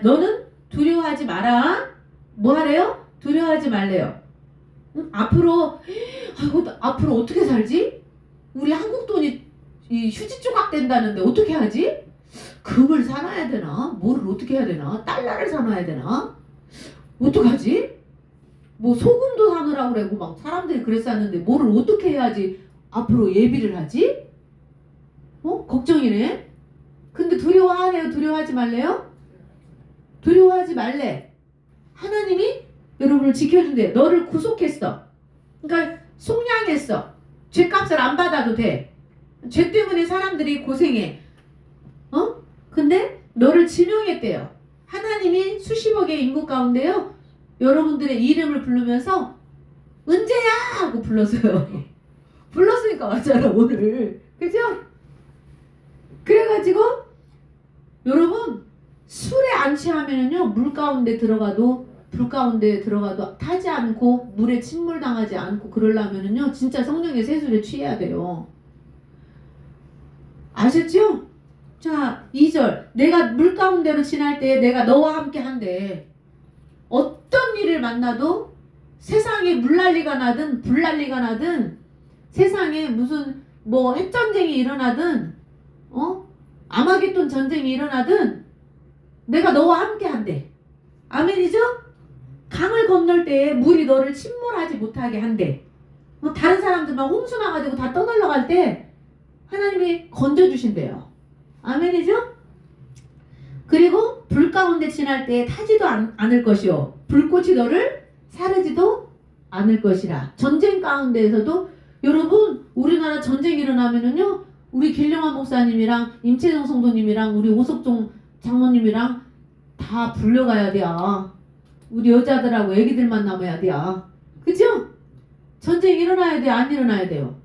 너는 두려워하지 마라. 뭐 하래요? 두려워하지 말래요. 응? 앞으로 어떻게 살지? 우리 한국 돈이 이 휴지 조각 된다는데 어떻게 하지? 금을 사놔야 되나? 뭐를 어떻게 해야 되나? 달러를 사놔야 되나? 어떡하지? 뭐 소금도 사느라고 그러고 막 사람들이 그랬었는데 뭐를 어떻게 해야지 앞으로 예비를 하지? 걱정이네. 근데 두려워하래요? 두려워하지 말래요? 두려워하지 말래. 하나님이 여러분을 지켜준대. 너를 구속했어. 그러니까 속량했어. 죄값을 안 받아도 돼. 죄 때문에 사람들이 고생해. 근데 너를 지명했대요. 하나님이 수십억의 인구 가운데요, 여러분들의 이름을 부르면서 은재야 하고 불렀어요. 불렀으니까 왔잖아 오늘. 그죠? 그래가지고 여러분 술에 안 취하면은요 물 가운데 들어가도 타지 않고 물에 침몰당하지 않고 그러려면은요 진짜 성령의 세술에 취해야 돼요. 아셨죠? 자, 2절. 내가 물 가운데로 지날 때 내가 너와 함께 한대. 어떤 일을 만나도 세상에 물난리가 나든 불난리가 나든 세상에 무슨 뭐 핵전쟁이 일어나든 아마겟돈 전쟁이 일어나든 내가 너와 함께 한대. 아멘이죠? 강을 건널 때 물이 너를 침몰하지 못하게 한대. 다른 사람들 막 홍수 나가지고 다 떠날라갈 때 하나님이 건져주신대요. 아멘이죠? 그리고 불 가운데 지날 때 타지도 않을 것이요 불꽃이 너를 사르지도 않을 것이라. 전쟁 가운데에서도 여러분 우리나라 전쟁 일어나면은요 우리 길령환 목사님이랑 임채정 성도님이랑 우리 오석종 장모님이랑 다 불려가야 돼요. 우리 여자들하고 애기들만 남아야 돼요. 그죠? 전쟁 일어나야 돼요? 안 일어나야 돼요?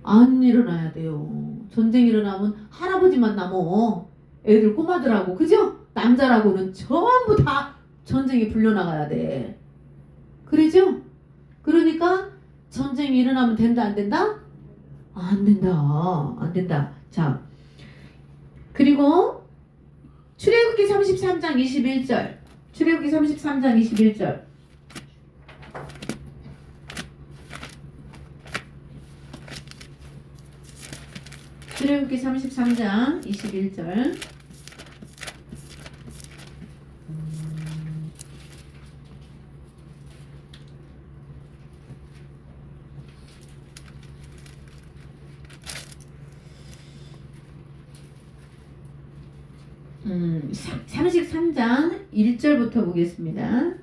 안 일어나야 돼요. 전쟁 일어나면 할아버지만 남어. 애들 꼬마들하고. 그죠? 남자라고는 전부 다 전쟁에 불려나가야 돼. 그러죠? 그러니까 전쟁이 일어나면 된다 안 된다? 안 된다. 안 된다. 자, 그리고 출애굽기 33장 21절. 출애굽기 33장 21절. 출애굽기 33장 21절. 음, 33장 1절부터 보겠습니다.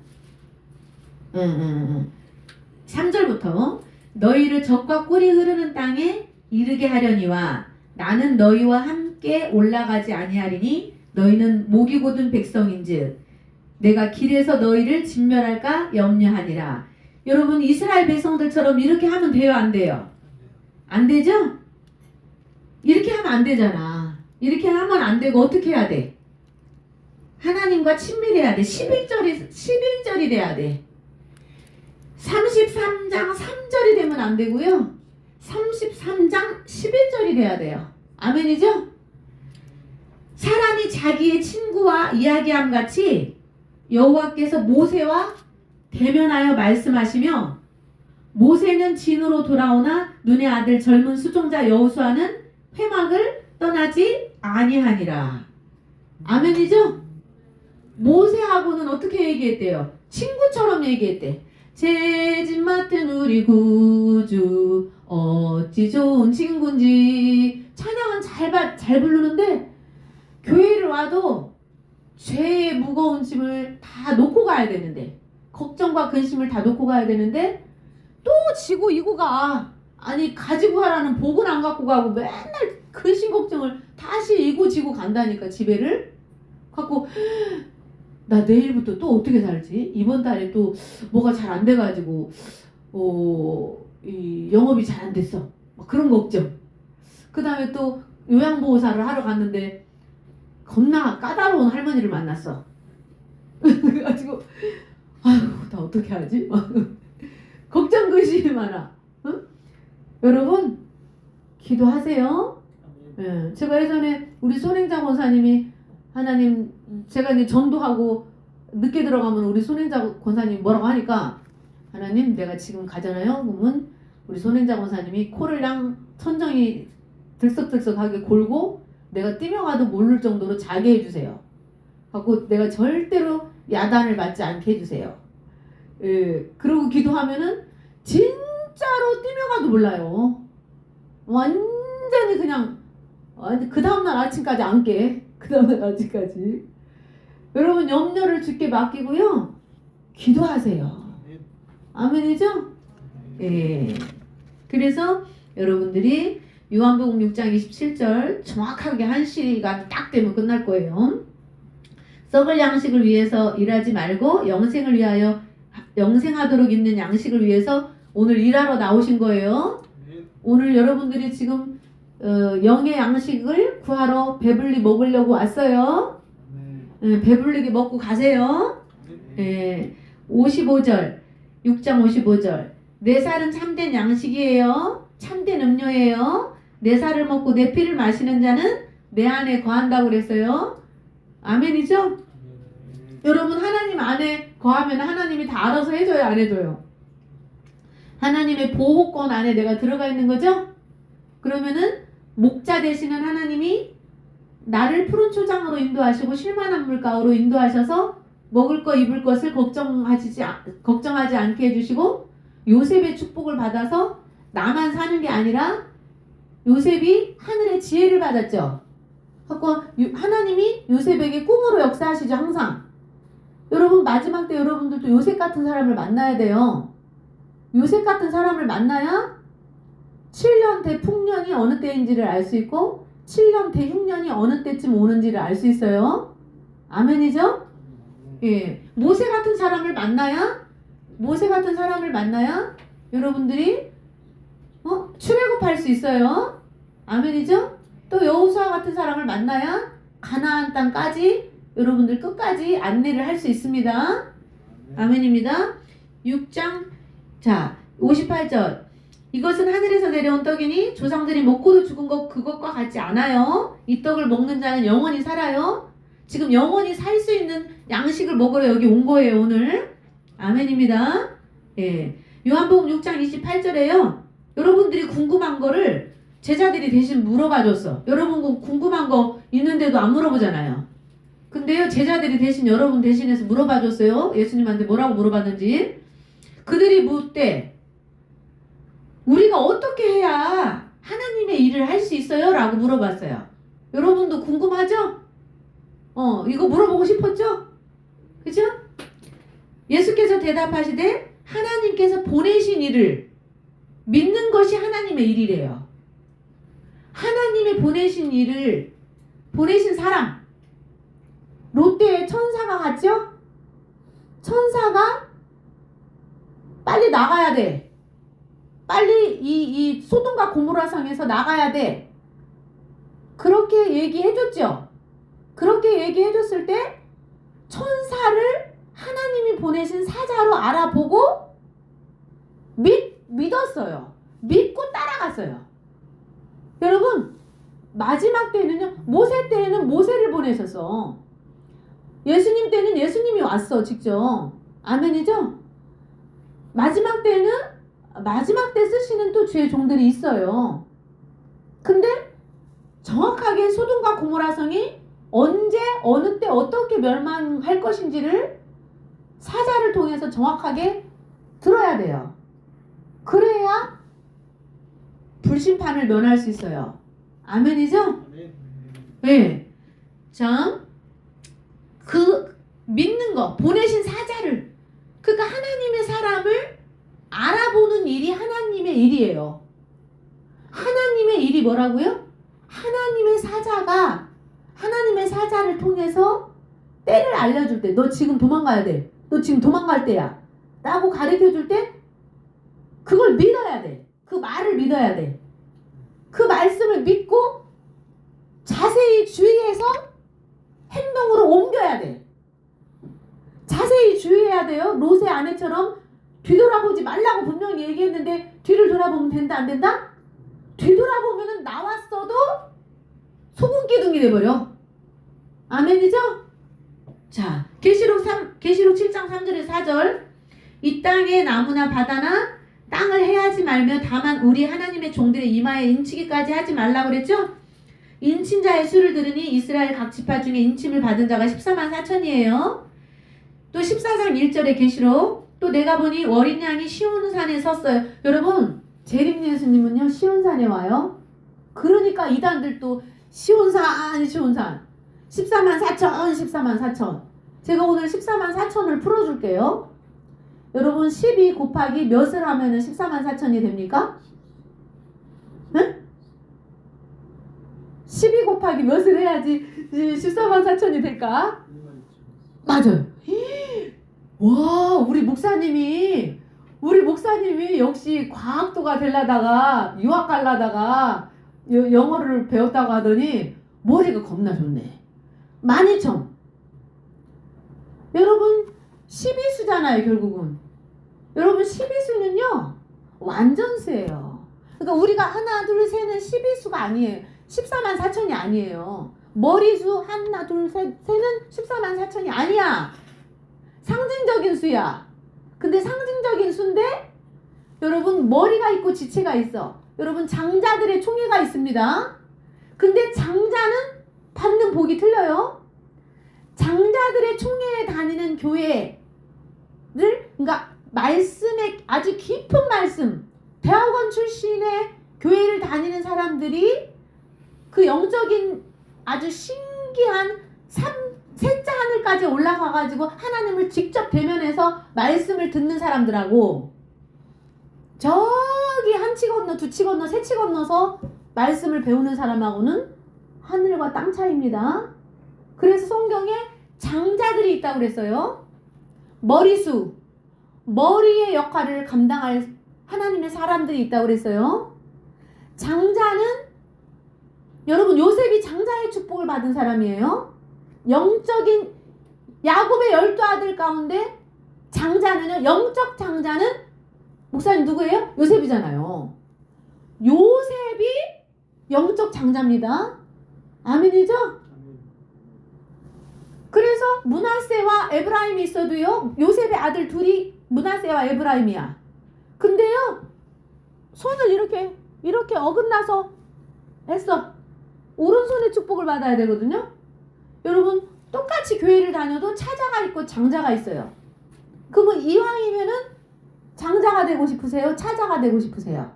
3절부터 너희를 적과 꿀이 흐르는 땅에 이르게 하려니와 나는 너희와 함께 올라가지 아니하리니 너희는 목이 곧은 백성인즉 내가 길에서 너희를 진멸할까 염려하니라. 여러분 이스라엘 백성들처럼 이렇게 하면 돼요 안 돼요? 안 되죠? 이렇게 하면 안 되잖아. 이렇게 하면 안 되고 어떻게 해야 돼? 하나님과 친밀해야 돼. 11절이 돼야 돼. 33장 3절이 되면 안 되고요. 33장 11절이 돼야 돼요. 아멘이죠? 사람이 자기의 친구와 이야기함 같이 여호와께서 모세와 대면하여 말씀하시며 모세는 진으로 돌아오나 눈의 아들 젊은 수종자 여호수아는 회막을 떠나지 아니하니라. 아멘이죠? 모세하고는 어떻게 얘기했대요? 친구처럼 얘기했대. 제 집 맡은 우리 구주 어찌 좋은 친구인지. 찬양은 잘 부르는데 교회를 와도 죄의 무거운 짐을 다 놓고 가야 되는데, 걱정과 근심을 다 놓고 가야 되는데 또 지고 이고 가. 아니 가지고 가라는 복은 안 갖고 가고 맨날 근심 걱정을 다시 이고 지고 간다니까. 집에를 갖고 나 내일부터 또 어떻게 살지? 이번 달에 또 뭐가 잘 안 돼가지고 이 영업이 잘 안 됐어. 그런 걱정. 그 다음에 또 요양보호사를 하러 갔는데 겁나 까다로운 할머니를 만났어. 그래가지고 아휴 나 어떻게 하지? 걱정 근심이 많아. 응? 여러분 기도하세요. 예, 제가 예전에 우리 손행자 권사님이 하나님 제가 이제 전도하고 늦게 들어가면 우리 손행자 권사님 뭐라고 하니까 하나님 내가 지금 가잖아요. 그러면 우리 손행자 권사님이 코를랑 천정이 들썩들썩하게 골고 내가 뛰며가도 모를 정도로 자게 해주세요. 하고 내가 절대로 야단을 맞지 않게 해주세요. 예, 그러고 기도하면은 진짜로 뛰며가도 몰라요. 완전히 그냥 그 다음날 아침까지 안 깨. 그 다음날 아침까지. 여러분 염려를 주께 맡기고요. 기도하세요. 아멘이죠? 예. 그래서 여러분들이 요한복음 6장 27절 정확하게 1시가 딱 되면 끝날 거예요. 썩을 양식을 위해서 일하지 말고 영생하도록 있는 양식을 위해서 오늘 일하러 나오신 거예요. 오늘 여러분들이 지금 영의 양식을 구하러 배불리 먹으려고 왔어요. 배불리게 먹고 가세요. 55절 6장 55절 내 살은 참된 양식이에요. 참된 음료예요. 내 살을 먹고 내 피를 마시는 자는 내 안에 거한다고 그랬어요. 아멘이죠? 여러분 하나님 안에 거하면 하나님이 다 알아서 해줘요 안 해줘요? 하나님의 보호권 안에 내가 들어가 있는 거죠? 그러면은 목자 되시는 하나님이 나를 푸른 초장으로 인도하시고 쉴만한 물가로 인도하셔서 먹을 거 입을 것을 걱정하지 않게 해주시고 요셉의 축복을 받아서 나만 사는 게 아니라 요셉이 하늘의 지혜를 받았죠. 하나님이 요셉에게 꿈으로 역사하시죠. 항상. 여러분 마지막 때 여러분들도 요셉 같은 사람을 만나야 돼요. 요셉 같은 사람을 만나야 7년 대풍년이 어느 때인지를 알 수 있고 7년 대흉년이 어느 때쯤 오는지를 알 수 있어요. 아멘이죠? 예, 모세 같은 사람을 만나야 여러분들이 출애굽할 수 있어요. 아멘이죠? 또 여호수아 같은 사람을 만나야 가나안 땅까지 여러분들 끝까지 안내를 할 수 있습니다. 아멘입니다. 6장 자 58절 이것은 하늘에서 내려온 떡이니 조상들이 먹고도 죽은 것 그것과 같지 않아요. 이 떡을 먹는 자는 영원히 살아요. 지금 영원히 살 수 있는 양식을 먹으러 여기 온 거예요, 오늘. 아멘입니다. 예. 요한복음 6장 28절에요. 여러분들이 궁금한 거를 제자들이 대신 물어봐 줬어. 여러분 궁금한 거 있는데도 안 물어보잖아요. 근데요, 제자들이 대신 여러분 대신해서 물어봐 줬어요. 예수님한테 뭐라고 물어봤는지. 그들이 묻되 우리가 어떻게 해야 하나님의 일을 할 수 있어요? 라고 물어봤어요. 여러분도 궁금하죠? 이거 물어보고 싶었죠? 그죠? 예수께서 대답하시되 하나님께서 보내신 일을 믿는 것이 하나님의 일이래요. 하나님의 보내신 일을 보내신 사람. 롯데의 천사가 갔죠? 천사가 빨리 나가야 돼. 빨리 이 소돔과 고모라 성에서 나가야 돼. 그렇게 얘기해줬죠? 그렇게 얘기해줬을 때 천사를 하나님이 보내신 사자로 알아보고 믿었어요. 믿고 따라갔어요. 여러분, 마지막 때는요, 모세 때에는 모세를 보내셔서 예수님 때는 예수님이 왔어, 직접. 아멘이죠? 마지막 때는 마지막 때 쓰시는 또 주의 종들이 있어요. 근데 정확하게 소돔과 고모라 성이 언제 어느 때 어떻게 멸망할 것인지를 사자를 통해서 정확하게 들어야 돼요. 그래야 불심판을 면할 수 있어요. 아멘이죠? 네. 자, 믿는 거, 보내신 사자를, 그러니까 하나님의 사람을 알아보는 일이 하나님의 일이에요. 하나님의 일이 뭐라고요? 하나님의 사자를 통해서 때를 알려줄 때, 너 지금 도망가야 돼. 너 지금 도망갈 때야. 라고 가르쳐 줄 때, 그걸 믿어야 돼. 그 말을 믿어야 돼. 그 말씀을 믿고 자세히 주의해서 행동으로 옮겨야 돼. 자세히 주의해야 돼요. 롯의 아내처럼 뒤돌아보지 말라고 분명히 얘기했는데 뒤를 돌아보면 된다, 안 된다? 뒤돌아보면 나왔어도 소금기둥이 돼버려. 아멘이죠? 자, 계시록 7장 3절에 4절. 이 땅의 나무나 바다나 땅을 해하지 말며 다만 우리 하나님의 종들의 이마에 인치기까지 하지 말라고 그랬죠? 인친 자의 수를 들으니 이스라엘 각 지파 중에 인침을 받은 자가 14만 4천이에요. 또 14장 1절의 계시록. 또 내가 보니 어린 양이 시온산에 섰어요. 여러분, 재림 예수님은요 시온산에 와요. 그러니까 이단들도 시온산 14만 4천. 제가 오늘 14만 4천을 풀어줄게요. 여러분, 12 곱하기 몇을 하면은 14만 4천이 됩니까? 응? 12 곱하기 몇을 해야지 14만 4천이 될까? 맞아요. 와, 우리 목사님이 역시 과학도가 되려다가 유학 가려다가 영어를 배웠다고 하더니 머리가 겁나 좋네. 12,000. 여러분, 12수잖아요, 결국은. 여러분, 12수는요 완전수예요. 그러니까 우리가 하나 둘 셋은 12수가 아니에요. 14만 4천이 아니에요. 머리수 하나 둘 셋 셋은 14만 4천이 아니야. 상징적인 수야. 근데 상징적인 수인데 여러분, 머리가 있고 지체가 있어. 여러분, 장자들의 총회가 있습니다. 근데 장자는 받는 복이 틀려요. 장자들의 총회에 다니는 교회를, 그러니까 말씀의 아주 깊은 말씀, 대학원 출신의 교회를 다니는 사람들이 그 영적인 아주 신기한 셋째 하늘까지 올라가가지고 하나님을 직접 대면해서 말씀을 듣는 사람들하고, 저기 한치 건너 두치 건너 세치 건너서 말씀을 배우는 사람하고는 하늘과 땅 차이입니다. 그래서 성경에 장자들이 있다고 그랬어요. 머리수, 머리의 역할을 감당할 하나님의 사람들이 있다고 그랬어요. 장자는, 여러분, 요셉이 장자의 축복을 받은 사람이에요. 영적인 야곱의 12아들 가운데 장자는요, 영적 장자는 목사님 누구예요? 요셉이잖아요. 요셉이 영적 장자입니다. 아멘이죠? 그래서 므낫세와 에브라임이 있어도요, 요셉의 아들 둘이 므낫세와 에브라임이야. 근데요, 손을 이렇게 어긋나서 했어. 오른손의 축복을 받아야 되거든요. 여러분, 똑같이 교회를 다녀도 차자가 있고 장자가 있어요. 그러면 이왕이면은 장자가 되고 싶으세요? 차자가 되고 싶으세요?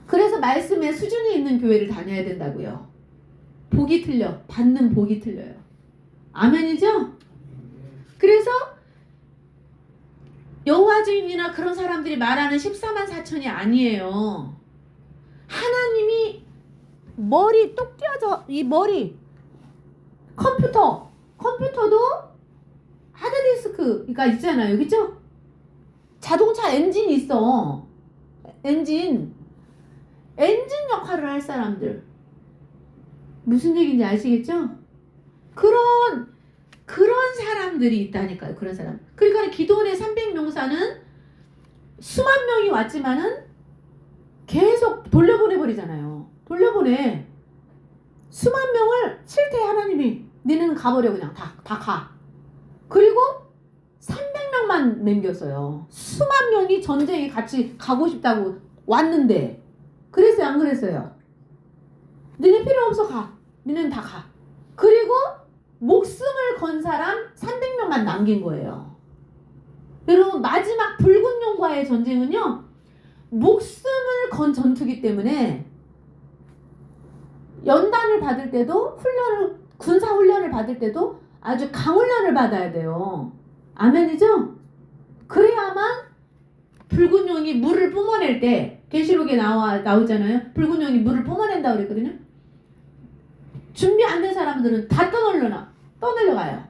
그래서 말씀에 수준이 있는 교회를 다녀야 된다고요. 복이 틀려. 받는 복이 틀려요. 아멘이죠? 그래서 여호와 주인이나 그런 사람들이 말하는 14만 4천이 아니에요. 하나님이 머리 똑 띄어져, 이 머리 컴퓨터도 하드디스크가 있잖아요. 그죠? 자동차 엔진이 있어. 엔진 역할을 할 사람들. 무슨 얘기인지 아시겠죠? 그런 사람들이 있다니까요. 그런 사람. 그러니까 기도원의 300명사는 수만 명이 왔지만은 계속 돌려보내버리잖아요. 돌려보내. 수만 명을 싫대 하나님이. 니는 가버려 그냥 다 가. 그리고 300명만 남겼어요. 수만 명이 전쟁에 같이 가고 싶다고 왔는데. 그랬어요 안 그랬어요? 니네 필요 없어 가. 니는 다 가. 그리고 목숨을 건 사람 300명만 남긴 거예요. 여러분 마지막 붉은 용과의 전쟁은요. 목숨을 건 전투기 때문에 연단을 받을 때도 군사 훈련을 받을 때도 아주 강훈련을 받아야 돼요. 아멘이죠? 그래야만 붉은 용이 물을 뿜어낼 때 계시록에 나오잖아요. 붉은 용이 물을 뿜어낸다고 그랬거든요. 준비 안 된 사람들은 다 떠내려가요.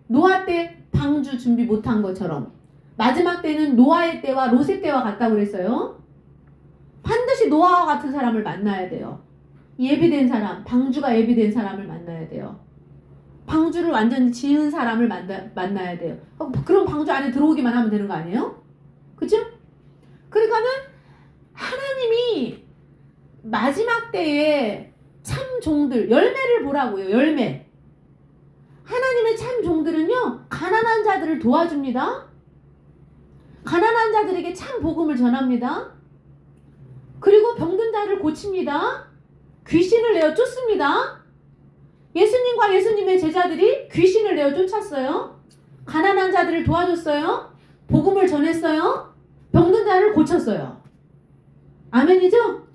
노아 때 방주 준비 못한 것처럼 마지막 때는 노아의 때와 롯의 때와 같다고 그랬어요. 반드시 노아와 같은 사람을 만나야 돼요. 예비된 사람, 방주가 예비된 사람을 만나야 돼요. 방주를 완전히 지은 사람을 만나야 돼요. 그럼 방주 안에 들어오기만 하면 되는 거 아니에요? 그죠? 그러니까는 하나님이 마지막 때에 참 종들, 열매를 보라고요. 열매. 하나님의 참 종들은요, 가난한 자들을 도와줍니다. 가난한 자들에게 참 복음을 전합니다. 그리고 병든 자를 고칩니다. 귀신을 내어 쫓습니다. 예수님과 예수님의 제자들이 귀신을 내어 쫓았어요. 가난한 자들을 도와줬어요. 복음을 전했어요. 병든 자를 고쳤어요. 아멘이죠?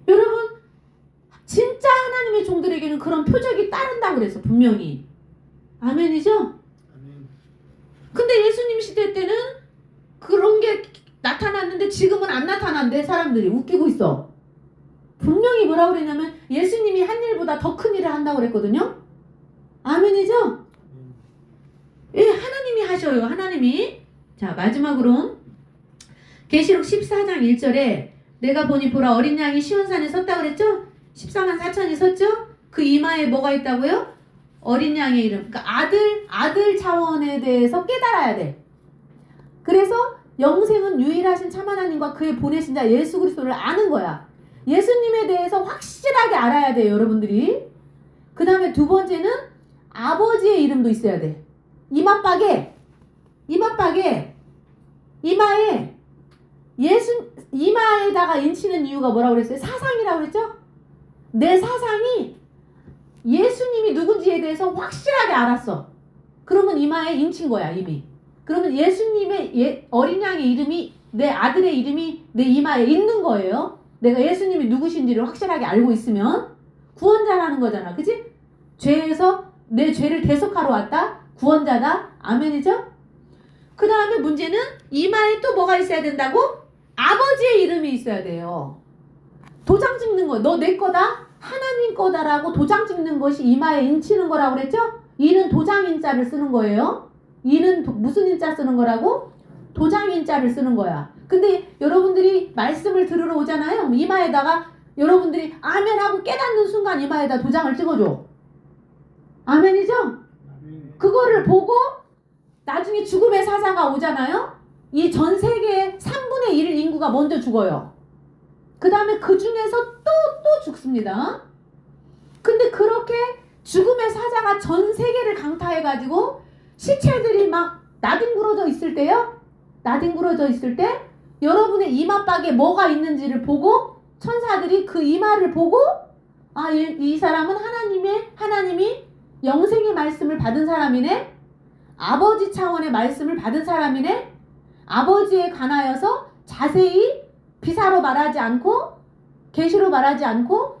여러분 진짜 하나님의 종들에게는 그런 표적이 따른다고 그랬어. 분명히. 아멘이죠? 근데 예수님 시대 때는 그런 게 나타났는데 지금은 안 나타난대. 사람들이 웃기고 있어. 분명히 뭐라고 그랬냐면 예수님이 한 일보다 더 큰 일을 한다고 그랬거든요. 아멘이죠? 예, 하나님이 하셔요. 하나님이. 자, 마지막으로 계시록 14장 1절에 내가 보니 보라 어린 양이 시온산에 섰다고 그랬죠? 14만 4천이 섰죠? 그 이마에 뭐가 있다고요? 어린 양의 이름. 그러니까 아들 차원에 대해서 깨달아야 돼. 그래서 영생은 유일하신 참 하나님과 그의 보내신 자 예수 그리스도를 아는 거야. 예수님에 대해서 확실하게 알아야 돼요, 여러분들이. 그 다음에 두 번째는 아버지의 이름도 있어야 돼. 이마에 이마에다가 인치는 이유가 뭐라고 그랬어요? 사상이라고 그랬죠? 내 사상이 예수님이 누군지에 대해서 확실하게 알았어. 그러면 이마에 인친 거야, 이미. 그러면 예수님의 어린 양의 이름이, 내 아들의 이름이 내 이마에 있는 거예요. 내가 예수님이 누구신지를 확실하게 알고 있으면 구원자라는 거잖아. 그치? 죄에서 내 죄를 대속하러 왔다. 구원자다. 아멘이죠? 그 다음에 문제는 이마에 또 뭐가 있어야 된다고? 아버지의 이름이 있어야 돼요. 도장 찍는 거. 너 내 거다? 하나님 거다라고 도장 찍는 것이 이마에 인치는 거라고 그랬죠? 이는 도장 인자를 쓰는 거예요. 이는 무슨 인자 쓰는 거라고? 도장 인자를 쓰는 거야. 근데 여러분들이 말씀을 들으러 오잖아요. 이마에다가 여러분들이 아멘하고 깨닫는 순간 이마에다 도장을 찍어줘. 아멘이죠? 그거를 보고 나중에 죽음의 사자가 오잖아요. 이 전 세계의 3분의 1 인구가 먼저 죽어요. 그 다음에 그 중에서 또 죽습니다. 근데 그렇게 죽음의 사자가 전 세계를 강타해가지고 시체들이 막 나뒹굴어져 있을 때요. 나뒹굴어져 있을 때 여러분의 이마박에 뭐가 있는지를 보고 천사들이 그 이마를 보고 아, 이 사람은 하나님이 영생의 말씀을 받은 사람이네. 아버지 차원의 말씀을 받은 사람이네. 아버지에 관하여서 자세히 비사로 말하지 않고 계시로 말하지 않고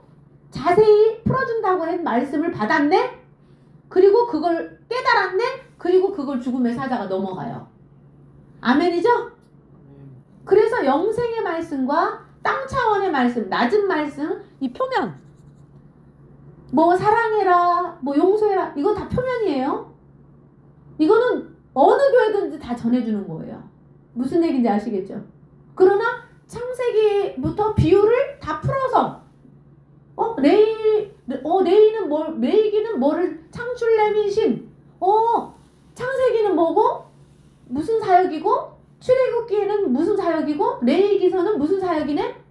자세히 풀어준다고 한 말씀을 받았네. 그리고 그걸 깨달았네. 그리고 그걸 죽음의 사자가 넘어가요. 아멘이죠? 그래서 영생의 말씀과 땅 차원의 말씀, 낮은 말씀, 이 표면 뭐 사랑해라, 뭐 용서해라, 이거 다 표면이에요. 이거는 어느 교회든지 다 전해주는 거예요. 무슨 얘기인지 아시겠죠? 그러나 창세기부터 비유를 다 풀어서 레이는 레이기는 뭐를 창출레미신 창세기는 뭐고 무슨 사역이고 출애굽기에는 무슨 사역이고 레이기서는 무슨 사역이네?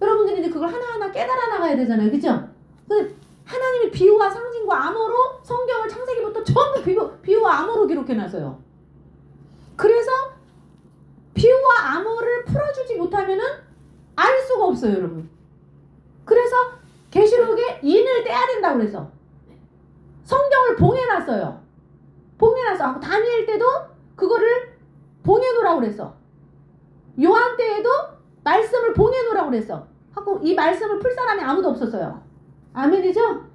여러분들이 이제 그걸 하나하나 깨달아 나가야 되잖아요. 그죠? 하나님이 비유와 상징과 암호로 성경을 창세기부터 전부 비유와 암호로 기록해놨어요. 그래서 비유와 암호를 풀어주지 못하면은 알 수가 없어요, 여러분. 그래서 계시록에 인을 떼야 된다고 그래서 성경을 봉해놨어요. 봉해놨어. 다니엘 때도 그거를 봉해놓으라고 그랬어. 요한 때에도 말씀을 봉해놓으라고 그랬어. 하고 이 말씀을 풀 사람이 아무도 없었어요. 아멘이죠?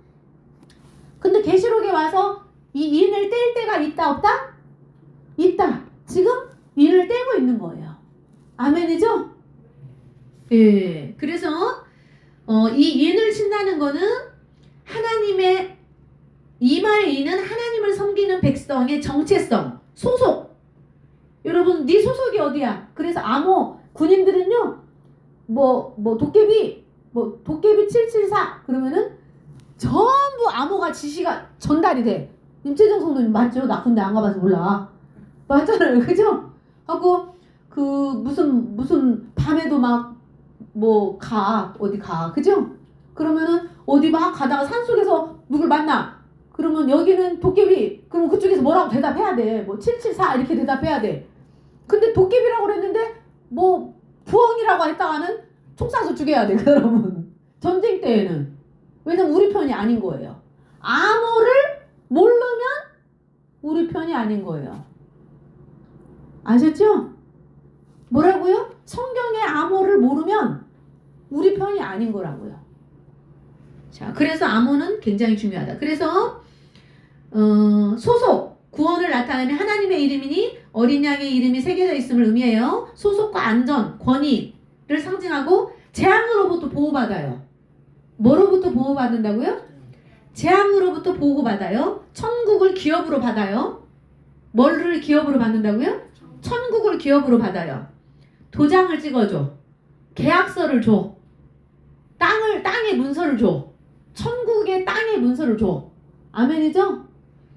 근데 계시록에 와서 이 인을 뗄 때가 있다 없다? 있다. 지금 인을 떼고 있는 거예요. 아멘이죠? 예. 그래서 이 인을 친다는 거는 하나님의 이마의 인은 하나님을 섬기는 백성의 정체성, 소속. 여러분, 네 소속이 어디야? 그래서 암호 군인들은요, 도깨비 774 그러면은 전부 암호가 지시가 전달이 돼. 임채정 성도님 맞죠? 나 근데 안 가봐서 몰라. 맞잖아요, 그죠? 하고 그 무슨 밤에도 막 어디 가, 그죠? 그러면은 어디 막 가다가 산속에서 누굴 만나. 그러면 여기는 도깨비. 그러면 그쪽에서 뭐라고 대답해야 돼. 774 이렇게 대답해야 돼. 근데 도깨비라고 그랬는데 부엉이라고 했다가는 총 쏴서 죽여야 돼, 여러분. 전쟁 때에는. 왜냐면 우리 편이 아닌 거예요. 암호를 모르면 우리 편이 아닌 거예요. 아셨죠? 뭐라고요? 성경의 암호를 모르면 우리 편이 아닌 거라고요. 자, 그래서 암호는 굉장히 중요하다. 그래서 소속, 구원을 나타내는 하나님의 이름이니 어린 양의 이름이 새겨져 있음을 의미해요. 소속과 안전, 권위를 상징하고 재앙으로부터 보호받아요. 뭐로부터 보호받는다고요? 재앙으로부터 보호받아요. 천국을 기업으로 받아요. 뭐를 기업으로 받는다고요? 천국을 기업으로 받아요. 도장을 찍어줘. 계약서를 줘. 땅의 문서를 줘. 천국의 땅의 문서를 줘. 아멘이죠?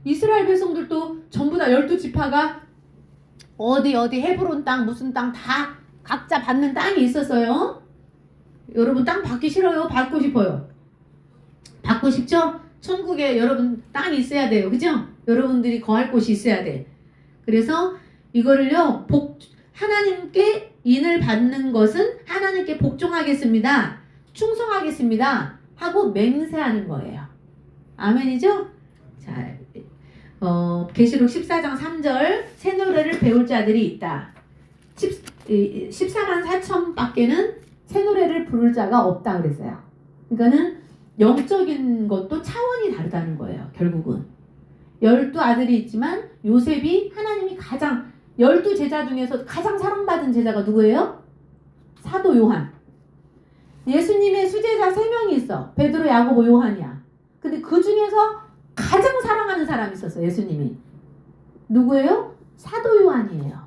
이스라엘 백성들도 전부 다 12지파가 어디 헤브론 땅 무슨 땅 다 각자 받는 땅이 있었어요. 여러분 땅 받기 싫어요? 받고 싶어요? 받고 싶죠? 천국에 여러분 땅이 있어야 돼요. 그죠? 여러분들이 거할 곳이 있어야 돼. 그래서 이거를요, 하나님께 인을 받는 것은 하나님께 복종하겠습니다. 충성하겠습니다. 하고 맹세하는 거예요. 아멘이죠? 자, 계시록 14장 3절 새 노래를 배울 자들이 있다. 14만 4천 밖에는 새 노래를 부를 자가 없다 그랬어요. 그러니까는 영적인 것도 차원이 다르다는 거예요. 결국은 12아들이 있지만 요셉이 하나님이 가장 12제자 중에서 가장 사랑받은 제자가 누구예요? 사도 요한. 예수님의 수제자 3명이 있어. 베드로, 야고보, 요한이야. 근데 그 중에서 가장 사랑하는 사람이 있었어. 예수님이. 누구예요? 사도 요한이에요.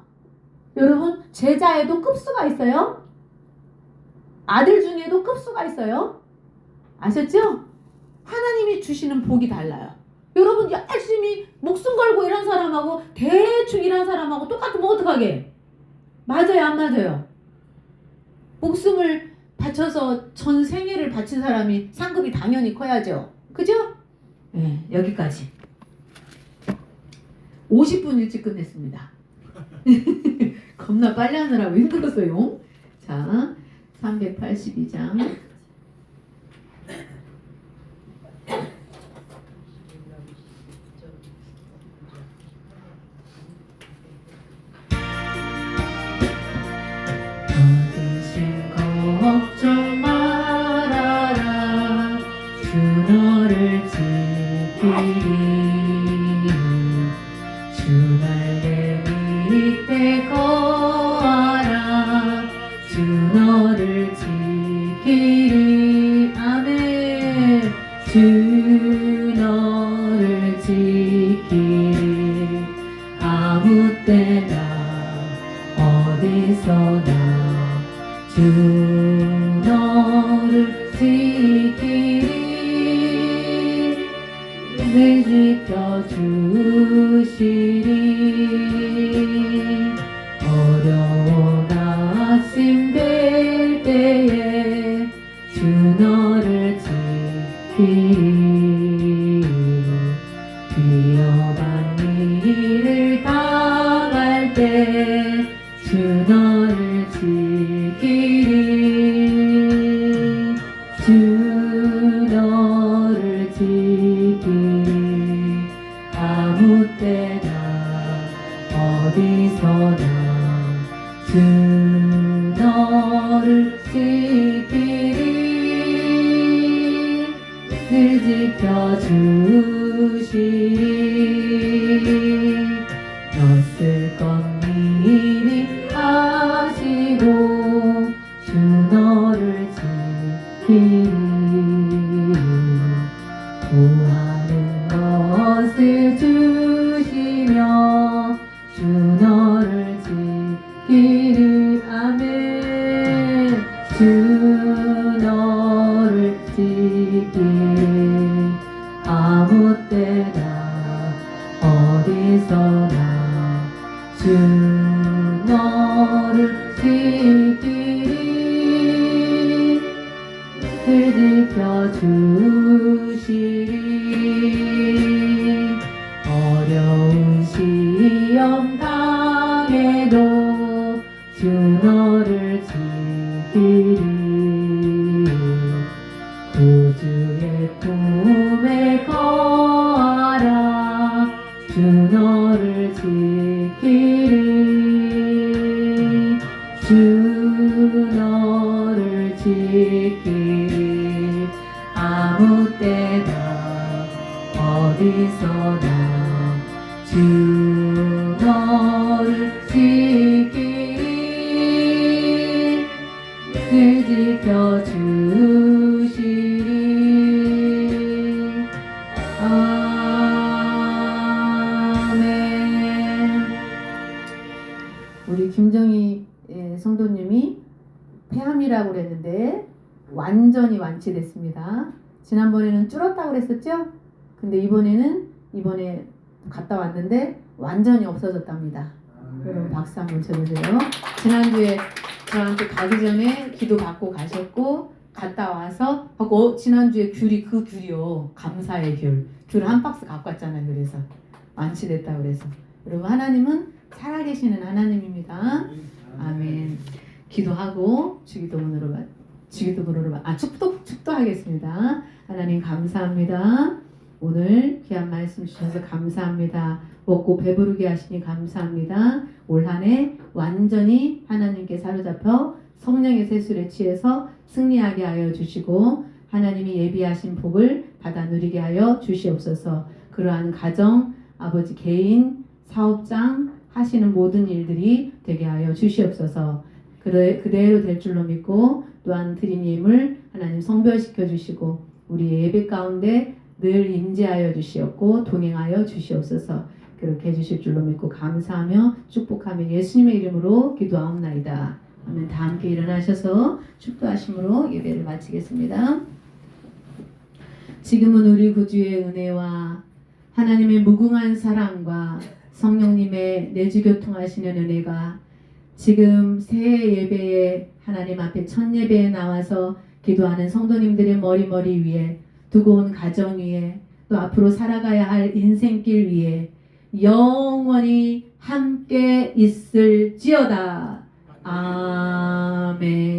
여러분, 제자에도 급수가 있어요. 아들 중에도 급수가 있어요. 아셨죠? 하나님이 주시는 복이 달라요. 여러분 열심히 목숨 걸고 일한 사람하고 대충 일한 사람하고 똑같으면 어떡하게? 맞아요, 안 맞아요? 목숨을 바쳐서 전 생애를 바친 사람이 상급이 당연히 커야죠. 그죠? 네, 여기까지 50분 일찍 끝냈습니다. 겁나 빨리 하느라고 힘들었어요. 자, 382장. 걱정 말아라. 주 너를 지키리. 주 날개 밑에 거하라. 주 너를 지키리. 아멘. 주 너를 지키리. 아무 때나 어디서나 주 너를 지키리. 늘 지켜주시리. 어려워 낙심될 때에 주 너를 지키리. 위험한 일을 당할 때 주 너를 지키리. 주 너를 지키리. 아무 때나 어디서나 주 너를 지키리. 늘 지켜주시리. 여슬것 미리 하시고 주 너를 지키리. 구하는 것을 주시며 주 너를 지키리. 아멘. 주 너를 지키리. 아무 때나 어디서나 주 너를 지키리. 늘 지켜주시리. 어려운 시험 당해도 주 너를 지키리. 구주의 품에 거하라. 주 너를 지키리. 주 너를 지키리. 아무 때나 어디서나 주 너를 지키리. 늘 지켜주시리. 아멘. 우리 김정희 성도님이 폐암이라고 그랬는데 완전히 완치됐습니다. 지난번에는 줄었다고 그랬었죠? 근데 이번에 갔다 왔는데 완전히 없어졌답니다. 여러분 박수 한번 쳐주세요. 지난주에 저한테 가기 전에 기도 받고 가셨고 갔다 와서 지난주에 그 귤이요. 감사의 귤 한 박스 갖고 왔잖아요. 그래서 완치됐다고 그래서 여러분 하나님은 살아계시는 하나님입니다. 아멘. 기도하고 축도하겠습니다. 하나님 감사합니다. 오늘 귀한 말씀 주셔서 감사합니다. 먹고 배부르게 하시니 감사합니다. 올 한 해 완전히 하나님께 사로잡혀 성령의 세술에 취해서 승리하게 하여 주시고 하나님이 예비하신 복을 받아 누리게 하여 주시옵소서. 그러한 가정, 아버지 개인, 사업장 하시는 모든 일들이 되게 하여 주시옵소서. 그대로 될 줄로 믿고 또한 드린 예물 하나님 성별시켜 주시고 우리 예배 가운데 늘 임재하여 주시옵고 동행하여 주시옵소서. 그렇게 해주실 줄로 믿고 감사하며 축복하며 예수님의 이름으로 기도하옵나이다. 아멘. 다 함께 일어나셔서 축도하심으로 예배를 마치겠습니다. 지금은 우리 구주의 은혜와 하나님의 무궁한 사랑과 성령님의 내주교통하시는 은혜가 지금 새해 예배에 하나님 앞에 첫 예배에 나와서 기도하는 성도님들의 머리 위에 두고 온 가정 위에 또 앞으로 살아가야 할 인생길 위에 영원히 함께 있을지어다. 아멘.